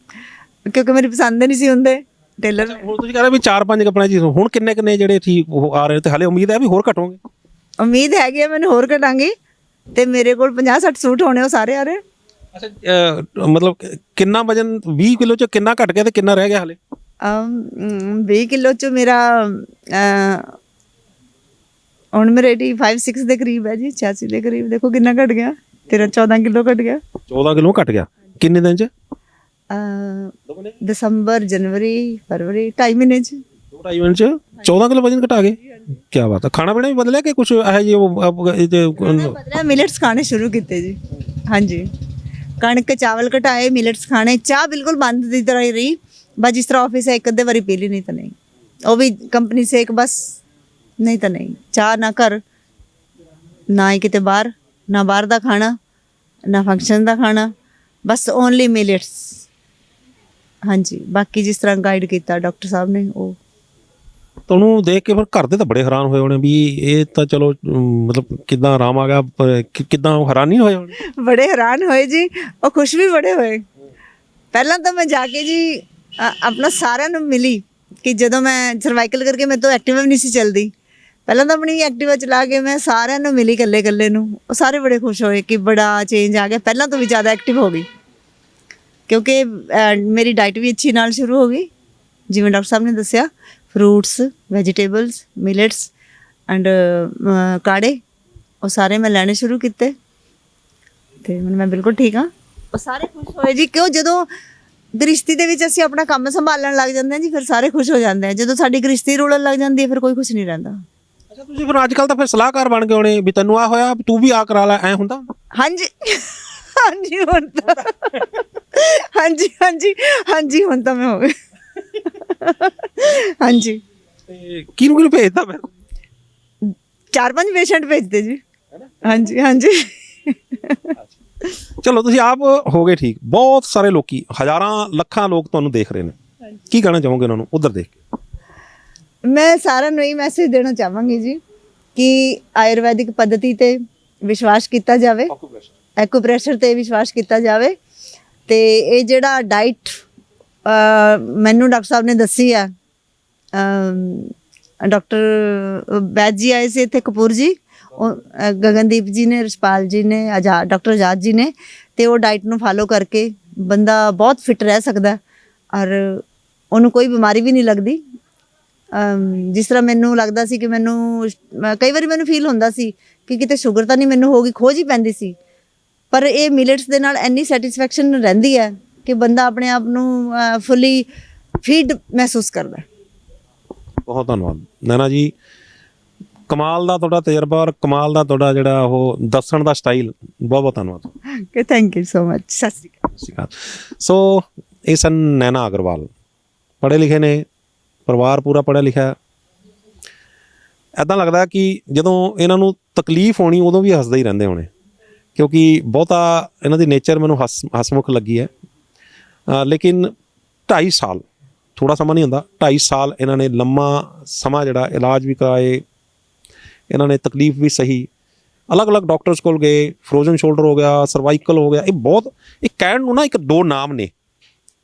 ਕਿਉਂਕਿ ਮੇਰੀ ਪਸੰਦ ਨਹੀਂ ਸੀ ਹੁੰਦੇ ਟੇਲਰ। ਹੁਣ ਤੁਸੀਂ ਕਹਿ ਰਹੇ ਵੀ 4-5 ਕੱਪੜਿਆਂ ਚ ਹੁਣ ਕਿੰਨੇ ਜਿਹੜੇ ਠੀਕ ਉਹ ਆ ਰਹੇ ਤੇ ਹਲੇ ਉਮੀਦ ਹੈ ਵੀ ਹੋਰ ਘਟੋਗੇ? ਉਮੀਦ ਹੈਗੀ ਹੈ ਮੈਨੂੰ ਹੋਰ ਘਟਾਂਗੀ, ਤੇ ਮੇਰੇ ਕੋਲ 50-60 ਸੂਟ ਹੋਣੇ, ਉਹ ਸਾਰੇ ਆ ਰਹੇ। ਅੱਛਾ, ਮਤਲਬ ਕਿੰਨਾ ਵਜਨ 20 ਕਿਲੋ ਚ ਕਿੰਨਾ ਘਟ ਗਿਆ ਤੇ ਕਿੰਨਾ ਰਹਿ ਗਿਆ ਹਲੇ? 20 ਕਿਲੋ ਚ ਮੇਰਾ ਹੁਣ ਮੇਰੇ 85-86 ਦੇ ਕਰੀਬ ਹੈ ਜੀ, 86 ਦੇ ਕਰੀਬ। ਦੇਖੋ ਕਿੰਨਾ ਘਟ ਗਿਆ, ਤੇਰਾ 14 ਕਿਲੋ ਘਟ ਗਿਆ। 14 ਕਿਲੋ ਘਟ ਗਿਆ ਕਿੰਨੇ ਦਿਨ ਚ? ਦਸੰਬਰ, ਜਨਵਰੀ, ਫਰਵਰੀ, 2.5 ਮਹੀਨੇ ਚ। 2.5 ਮਹੀਨੇ ਚ 14 ਕਿਲੋ ਵਜਨ ਘਟਾ ਗਏ? ਕੀ ਬਾਤ ਹੈ। ਖਾਣਾ ਪੀਣਾ ਵੀ ਬਦਲਿਆ ਕਿ ਕੁਝ ਇਹੋ ਜਿਹੇ? ਬਦਲਿਆ, ਮਿਲਟਸ ਖਾਣੇ ਸ਼ੁਰੂ ਕੀਤੇ ਜੀ। ਹਾਂਜੀ, ਕਣਕ ਚਾਵਲ ਘਟਾਏ, ਮਿਲਟਸ ਖਾਣੇ। ਚਾਹ ਬਿਲਕੁਲ ਬੰਦ ਦੀ ਤਰ੍ਹਾਂ ਹੀ ਰਹੀ, ਬਸ ਜਿਸ ਤਰ੍ਹਾਂ ਆਫਿਸ ਹੈ ਇੱਕ ਅੱਧੇ ਵਾਰੀ ਪੀ ਲਈ, ਨਹੀਂ ਤਾਂ ਨਹੀਂ, ਉਹ ਵੀ ਕੰਪਨੀ ਸੇ ਇੱਕ ਬਸ, ਨਹੀਂ ਤਾਂ ਨਹੀਂ। ਚਾਹ ਨਾ ਘਰ, ਨਾ ਹੀ ਕਿਤੇ ਬਾਹਰ, ਨਾ ਬਾਹਰ ਦਾ ਖਾਣਾ, ਨਾ ਫੰਕਸ਼ਨ ਦਾ ਖਾਣਾ, ਬਸ ਓਨਲੀ ਮਿਲਟਸ। ਹਾਂਜੀ, ਬਾਕੀ ਜਿਸ ਤਰ੍ਹਾਂ ਗਾਈਡ ਕੀਤਾ ਡਾਕਟਰ ਸਾਹਿਬ ਨੇ ਉਹ। ਤੁਹਾਨੂੰ ਦੇਖ ਕੇ ਫਿਰ ਘਰ ਦੇ ਤਾਂ ਬੜੇ ਹੈਰਾਨ ਹੋਏ ਹੋਣੇ ਵੀ ਇਹ ਤਾਂ ਚਲੋ ਮਤਲਬ ਕਿੱਦਾਂ ਆਰਾਮ ਆ ਗਿਆ, ਪਰ ਕਿੱਦਾਂ ਹੈਰਾਨ ਨਹੀਂ ਹੋਏ ਹੋਣੇ? ਬੜੇ ਹੈਰਾਨ ਹੋਏ ਜੀ, ਉਹ ਖੁਸ਼ ਵੀ ਬੜੇ ਹੋਏ। ਪਹਿਲਾਂ ਤਾਂ ਮੈਂ ਜਾ ਕੇ ਜੀ ਆਪਣਾ ਸਾਰਿਆਂ ਨੂੰ ਮਿਲੀ, ਕਿ ਜਦੋਂ ਮੈਂ ਸਰਵਾਈਕਲ ਕਰਕੇ ਮੇਰੇ ਤੋਂ ਐਕਟਿਵਾ ਵੀ ਨਹੀਂ ਸੀ ਚੱਲਦੀ, ਪਹਿਲਾਂ ਤਾਂ ਆਪਣੀ ਐਕਟਿਵਾ ਚਲਾ ਕੇ ਮੈਂ ਸਾਰਿਆਂ ਨੂੰ ਮਿਲੀ ਇਕੱਲੇ ਨੂੰ। ਉਹ ਸਾਰੇ ਬੜੇ ਖੁਸ਼ ਹੋਏ ਕਿ ਬੜਾ ਚੇਂਜ ਆ ਗਿਆ, ਪਹਿਲਾਂ ਤੋਂ ਵੀ ਜ਼ਿਆਦਾ ਐਕਟਿਵ ਹੋ ਗਈ, ਕਿਉਂਕਿ ਮੇਰੀ ਡਾਈਟ ਵੀ ਅੱਛੀ ਨਾਲ ਸ਼ੁਰੂ ਹੋ ਗਈ। ਜਿਵੇਂ ਡਾਕਟਰ ਸਾਹਿਬ ਨੇ ਦੱਸਿਆ, ਫਰੂਟਸ, ਵੈਜੀਟੇਬਲਸ, ਮਿਲਟਸ ਐਂਡ ਕਾੜੇ, ਉਹ ਸਾਰੇ ਮੈਂ ਲੈਣੇ ਸ਼ੁਰੂ ਕੀਤੇ, ਤੇ ਹੁਣ ਮੈਂ ਬਿਲਕੁਲ ਠੀਕ ਹਾਂ। ਉਹ ਸਾਰੇ ਖੁਸ਼ ਹੋਏ ਜੀ, ਕਿਉਂ ਜਦੋਂ ਗ੍ਰਿਸ਼ਤੀ ਦੇ ਵਿੱਚ ਅਸੀਂ ਆਪਣਾ ਕੰਮ ਸੰਭਾਲਣ ਲੱਗ ਜਾਂਦੇ ਹਾਂ ਜੀ, ਫਿਰ ਸਾਰੇ ਖੁਸ਼ ਹੋ ਜਾਂਦੇ ਆ। ਜਦੋਂ ਸਾਡੀ ਗ੍ਰਿਸ਼ਤੀ ਰੁਲਣ ਲੱਗ ਜਾਂਦੀ ਹੈ, ਫਿਰ ਕੋਈ ਖੁਸ਼ ਨਹੀਂ ਰਹਿੰਦਾ। ਅੱਛਾ, ਤੁਸੀਂ ਫਿਰ ਅੱਜ ਕੱਲ ਤਾਂ ਫਿਰ ਸਲਾਹਕਾਰ ਬਣ ਗਏ ਹੋਣੇ ਵੀ ਤੈਨੂੰ ਆ ਹੋਇਆ ਤੂੰ ਵੀ ਆ ਕਰਾ ਲੈ, ਐ ਹੁੰਦਾ? ਹਾਂਜੀ ਹਾਂਜੀ, ਹੁਣ ਤਾਂ ਹਾਂਜੀ ਹੁਣ ਤਾਂ ਮੈਂ ਹੋ ਗਈ। ਹਾਂਜੀ, ਤੇ ਕਿਹਨੂੰ ਭੇਜਦਾ ਫਿਰ? 4-5 ਪੇਸ਼ੈਂਟ ਭੇਜਦੇ ਜੀ। ਹਾਂਜੀ। ਚਲੋ, ਤੁਸੀਂ ਆਪ ਹੋ ਗਏ ਠੀਕ, ਬਹੁਤ ਸਾਰੇ ਲੋਕੀ, ਹਜ਼ਾਰਾਂ ਲੱਖਾਂ ਲੋਕ ਤੁਹਾਨੂੰ ਦੇਖ ਰਹੇ ਨੇ, ਕੀ ਕਹਿਣਾ ਚਾਹੋਗੇ ਉਹਨਾਂ ਨੂੰ ਉਧਰ ਦੇਖ ਕੇ? ਮੈਂ ਸਾਰਿਆਂ ਨੂੰ ਇਹ ਮੈਸੇਜ ਦੇਣਾ ਚਾਹਾਂਗੀ ਜੀ ਕਿ ਆਯੁਰਵੈਦਿਕ ਪੱਧਤੀ ਤੇ ਵਿਸ਼ਵਾਸ ਕੀਤਾ ਜਾਵੇ, ਐਕੂਪ੍ਰੈਸ਼ਰ ਤੇ ਵਿਸ਼ਵਾਸ ਕੀਤਾ ਜਾਵੇ, ਤੇ ਇਹ ਜਿਹੜਾ ਡਾਈਟ ਮੈਨੂੰ ਡਾਕਟਰ ਸਾਹਿਬ ਨੇ ਦੱਸੀ ਆ, ਡਾਕਟਰ ਵੈਦ ਜੀ ਆਏ ਸੀ ਇੱਥੇ ਕਪੂਰ ਜੀ, ਉਹ ਗਗਨਦੀਪ ਜੀ ਨੇ, ਰਸ਼ਪਾਲ ਜੀ ਨੇ, ਡਾਕਟਰ ਆਜ਼ਾਦ ਜੀ ਨੇ, ਤੇ ਉਹ ਡਾਈਟ ਨੂੰ ਫਾਲੋ ਕਰਕੇ ਬੰਦਾ ਬਹੁਤ ਫਿਟ ਰਹਿ ਸਕਦਾ, ਔਰ ਉਹਨੂੰ ਕੋਈ ਬਿਮਾਰੀ ਵੀ ਨਹੀਂ ਲੱਗਦੀ। ਜਿਸ ਤਰ੍ਹਾਂ ਮੈਨੂੰ ਲੱਗਦਾ ਸੀ ਕਿ ਮੈਨੂੰ ਕਈ ਵਾਰੀ ਮੈਨੂੰ ਫੀਲ ਹੁੰਦਾ ਸੀ ਕਿ ਕਿਤੇ ਸ਼ੂਗਰ ਤਾਂ ਨਹੀਂ ਮੈਨੂੰ ਹੋ ਗਈ, ਖੋਜ ਹੀ ਪੈਂਦੀ ਸੀ, ਪਰ ਇਹ ਮਿਲਟਸ ਦੇ ਨਾਲ ਇੰਨੀ ਸੈਟੀਸਫੈਕਸ਼ਨ ਰਹਿੰਦੀ ਹੈ ਕਿ ਬੰਦਾ ਆਪਣੇ ਆਪ ਨੂੰ ਫੁੱਲੀ ਫੀਡ ਮਹਿਸੂਸ ਕਰਦਾ। ਬਹੁਤ ਧੰਨਵਾਦ ਨੈਨਾ ਜੀ, ਕਮਾਲ ਦਾ ਤੁਹਾਡਾ ਤਜਰਬਾ ਔਰ ਕਮਾਲ ਦਾ ਤੁਹਾਡਾ ਜਿਹੜਾ ਉਹ ਦੱਸਣ ਦਾ ਸਟਾਈਲ, ਬਹੁਤ ਧੰਨਵਾਦ। Thank you so much. ਸਤਿ ਸ਼੍ਰੀ ਅਕਾਲ। ਸੋ ਇਹ ਸਨ ਨੈਨਾ ਅਗਰਵਾਲ, ਪੜ੍ਹੇ ਲਿਖੇ ਨੇ, ਪਰਿਵਾਰ ਪੂਰਾ ਪੜ੍ਹਿਆ ਲਿਖਿਆ। ਇੱਦਾਂ ਲੱਗਦਾ ਕਿ ਜਦੋਂ ਇਹਨਾਂ ਨੂੰ ਤਕਲੀਫ ਹੋਣੀ ਉਦੋਂ ਵੀ ਹੱਸਦੇ ਹੀ ਰਹਿੰਦੇ ਹੋਣੇ, ਕਿਉਂਕਿ ਬਹੁਤਾ ਇਹਨਾਂ ਦੀ ਨੇਚਰ ਮੈਨੂੰ ਹਸਮੁਖ ਲੱਗੀ ਹੈ। ਲੇਕਿਨ 2.5 ਸਾਲ ਥੋੜ੍ਹਾ ਸਮਾਂ ਨਹੀਂ ਹੁੰਦਾ, 2.5 ਸਾਲ ਇਹਨਾਂ ਨੇ ਲੰਮਾ ਸਮਾਂ ਜਿਹੜਾ ਇਲਾਜ ਵੀ ਕਰਾਏ, ਇਹਨਾਂ ਨੇ ਤਕਲੀਫ ਵੀ ਸਹੀ, ਅਲੱਗ-ਅਲੱਗ ਡਾਕਟਰਸ ਕੋਲ ਗਏ, ਫਰੋਜ਼ਨ ਸ਼ੋਲਡਰ ਹੋ ਗਿਆ, ਸਰਵਾਈਕਲ ਹੋ ਗਿਆ। ਇਹ ਬਹੁਤ, ਇਹ ਕਹਿਣ ਨੂੰ ਨਾ ਇੱਕ ਦੋ ਨਾਮ ਨੇ,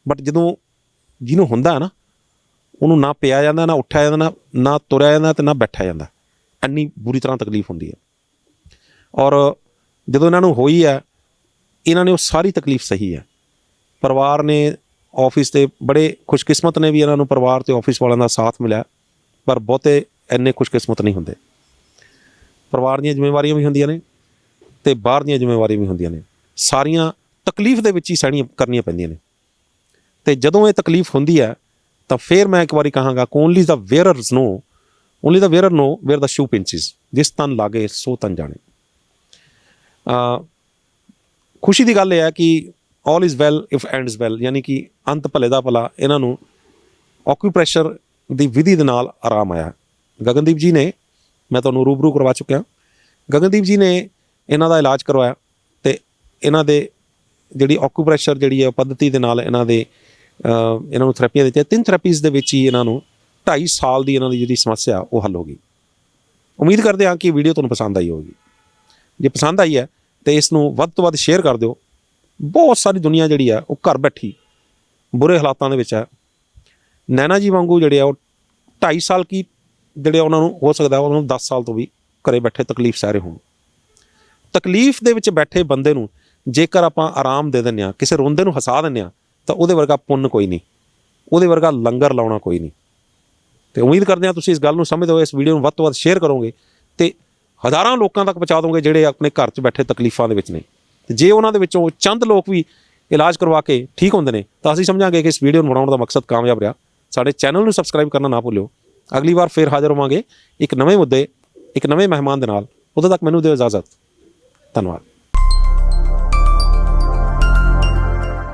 ਬਟ ਜਦੋਂ ਜਿਹਨੂੰ ਹੁੰਦਾ ਨਾ ਉਹਨੂੰ ਨਾ ਪਿਆ ਜਾਂਦਾ, ਨਾ ਉੱਠਿਆ ਜਾਂਦਾ, ਨਾ ਤੁਰਿਆ ਜਾਂਦਾ ਅਤੇ ਨਾ ਬੈਠਿਆ ਜਾਂਦਾ, ਇੰਨੀ ਬੁਰੀ ਤਰ੍ਹਾਂ ਤਕਲੀਫ ਹੁੰਦੀ ਹੈ। ਔਰ ਜਦੋਂ ਇਹਨਾਂ ਨੂੰ ਹੋਈ ਹੈ, ਇਹਨਾਂ ਨੇ ਉਹ ਸਾਰੀ ਤਕਲੀਫ ਸਹੀ ਹੈ। ਪਰਿਵਾਰ ਨੇ, ਆਫਿਸ ਦੇ ਬੜੇ ਖੁਸ਼ਕਿਸਮਤ ਨੇ ਵੀ ਇਹਨਾਂ ਨੂੰ ਪਰਿਵਾਰ ਅਤੇ ਆਫਿਸ ਵਾਲਿਆਂ ਦਾ ਸਾਥ ਮਿਲਿਆ, ਪਰ ਬਹੁਤੇ ਇੰਨੇ ਖੁਸ਼ਕਿਸਮਤ ਨਹੀਂ ਹੁੰਦੇ। ਪਰਿਵਾਰ ਦੀਆਂ ਜ਼ਿੰਮੇਵਾਰੀਆਂ ਵੀ ਹੁੰਦੀਆਂ ਨੇ ਅਤੇ ਬਾਹਰ ਦੀਆਂ ਜ਼ਿੰਮੇਵਾਰੀਆਂ ਵੀ ਹੁੰਦੀਆਂ ਨੇ, ਸਾਰੀਆਂ ਤਕਲੀਫ ਦੇ ਵਿੱਚ ਹੀ ਸਹਿਣੀਆਂ ਕਰਨੀਆਂ ਪੈਂਦੀਆਂ ਨੇ। ਤੇ ਜਦੋਂ ਇਹ ਤਕਲੀਫ ਹੁੰਦੀ ਹੈ ਤਾਂ ਫਿਰ ਮੈਂ ਇੱਕ ਵਾਰੀ ਕਹਾਂਗਾ only the wearers know, only the wearer know where the shoe pinches, ਜਿਸ ਤਨ ਲਾਗੇ ਸੋ ਤਨ ਜਾਣੇ। ਖੁਸ਼ੀ ਦੀ ਗੱਲ ਇਹ ਹੈ ਕਿ all is well if ends well, ਯਾਨੀ ਕਿ ਅੰਤ ਭਲੇ ਦਾ ਭਲਾ। ਇਹਨਾਂ ਨੂੰ ਆਕਿਊਪ੍ਰੈਸ਼ਰ ਦੀ ਵਿਧੀ ਦੇ ਨਾਲ ਆਰਾਮ ਆਇਆ। ਗਗਨਦੀਪ ਜੀ ਨੇ, ਮੈਂ ਤੁਹਾਨੂੰ ਰੂਬਰੂ ਕਰਵਾ ਚੁੱਕਿਆ, ਗਗਨਦੀਪ ਜੀ ਨੇ ਇਹਨਾਂ ਦਾ ਇਲਾਜ ਕਰਵਾਇਆ ਤੇ ਇਹਨਾਂ ਦੇ ਜਿਹੜੀ ਆਕਿਊਪ੍ਰੈਸ਼ਰ ਜਿਹੜੀ ਹੈ ਪੱਧਤੀ ਦੇ ਨਾਲ ਇਹਨਾਂ ਨੂੰ ਥੈਰੇਪੀਆਂ ਦਿੱਤੀਆਂ। 3 ਥੈਰੇਪੀਜ਼ ਦੇ ਵਿੱਚ ਹੀ ਇਹਨਾਂ ਨੂੰ 2.5 ਸਾਲ ਦੀ ਇਹਨਾਂ ਦੀ ਜਿਹੜੀ ਸਮੱਸਿਆ ਉਹ ਹੱਲ ਹੋ ਗਈ। ਉਮੀਦ ਕਰਦੇ ਹਾਂ ਕਿ ਵੀਡੀਓ ਤੁਹਾਨੂੰ ਪਸੰਦ ਆਈ ਹੋਵੇਗੀ। ਜੇ ਪਸੰਦ ਆਈ ਹੈ ਤੇ ਇਸ ਨੂੰ ਵੱਧ ਤੋਂ ਵੱਧ ਸ਼ੇਅਰ ਕਰ ਦਿਓ। ਬਹੁਤ ਸਾਰੀ ਦੁਨੀਆ ਜਿਹੜੀ ਆ ਉਹ ਘਰ ਬੈਠੀ ਬੁਰੇ ਹਾਲਾਤਾਂ ਦੇ ਵਿੱਚ ਹੈ। ਨੈਣਾ ਜੀ ਵਾਂਗੂ ਜਿਹੜੇ ਆ ਉਹ 2.5 ਸਾਲ ਕੀ ਜਿਹੜੇ ਉਹਨਾਂ ਨੂੰ ਹੋ ਸਕਦਾ ਉਹਨਾਂ ਨੂੰ 10 ਸਾਲ ਤੋਂ ਵੀ ਘਰੇ ਬੈਠੇ ਤਕਲੀਫ ਸਹਿ ਰਹੇ ਹੋਣ। ਤਕਲੀਫ ਦੇ ਵਿੱਚ ਬੈਠੇ ਬੰਦੇ ਨੂੰ ਜੇਕਰ ਆਪਾਂ ਆਰਾਮ ਦੇ ਦਿੰਦੇ ਹਾਂ, ਕਿਸੇ ਰੋਂਦੇ ਨੂੰ ਹਸਾ ਦਿੰਦੇ ਹਾਂ, ਤਾਂ ਉਹਦੇ ਵਰਗਾ ਪੁੰਨ ਕੋਈ ਨਹੀਂ, ਉਹਦੇ ਵਰਗਾ ਲੰਗਰ ਲਾਉਣਾ ਕੋਈ ਨਹੀਂ। ਤੇ ਉਮੀਦ ਕਰਦੇ ਹਾਂ ਤੁਸੀਂ ਇਸ ਗੱਲ ਨੂੰ ਸਮਝਦੇ ਹੋਏ ਇਸ ਵੀਡੀਓ ਨੂੰ ਵੱਧ ਤੋਂ ਵੱਧ ਸ਼ੇਅਰ ਕਰੋਗੇ ਤੇ ਹਜ਼ਾਰਾਂ ਲੋਕਾਂ ਤੱਕ ਪਹੁੰਚਾ ਦੋਗੇ ਜਿਹੜੇ ਆਪਣੇ ਘਰ 'ਚ ਬੈਠੇ ਤਕਲੀਫਾਂ ਦੇ ਵਿੱਚ ਨੇ। ਤੇ ਜੇ ਉਹਨਾਂ ਦੇ ਵਿੱਚੋਂ ਚੰਦ ਲੋਕ ਵੀ ਇਲਾਜ ਕਰਵਾ ਕੇ ਠੀਕ ਹੁੰਦੇ ਨੇ ਤਾਂ ਅਸੀਂ ਸਮਝਾਂਗੇ ਕਿ ਇਸ ਵੀਡੀਓ ਨੂੰ ਬਣਾਉਣ ਦਾ ਮਕਸਦ ਕਾਮਯਾਬ ਰਿਹਾ। ਸਾਡੇ ਚੈਨਲ ਨੂੰ ਸਬਸਕ੍ਰਾਈਬ ਕਰਨਾ ਨਾ ਭੁੱਲਿਓ। ਅਗਲੀ ਵਾਰ ਫਿਰ ਹਾਜ਼ਰ ਹੋਵਾਂਗੇ ਇੱਕ ਨਵੇਂ ਮੁੱਦੇ, ਇੱਕ ਨਵੇਂ ਮਹਿਮਾਨ ਦੇ ਨਾਲ। ਉਦੋਂ ਤੱਕ ਮੈਨੂੰ ਦਿਓ ਇਜਾਜ਼ਤ। ਧੰਨਵਾਦ।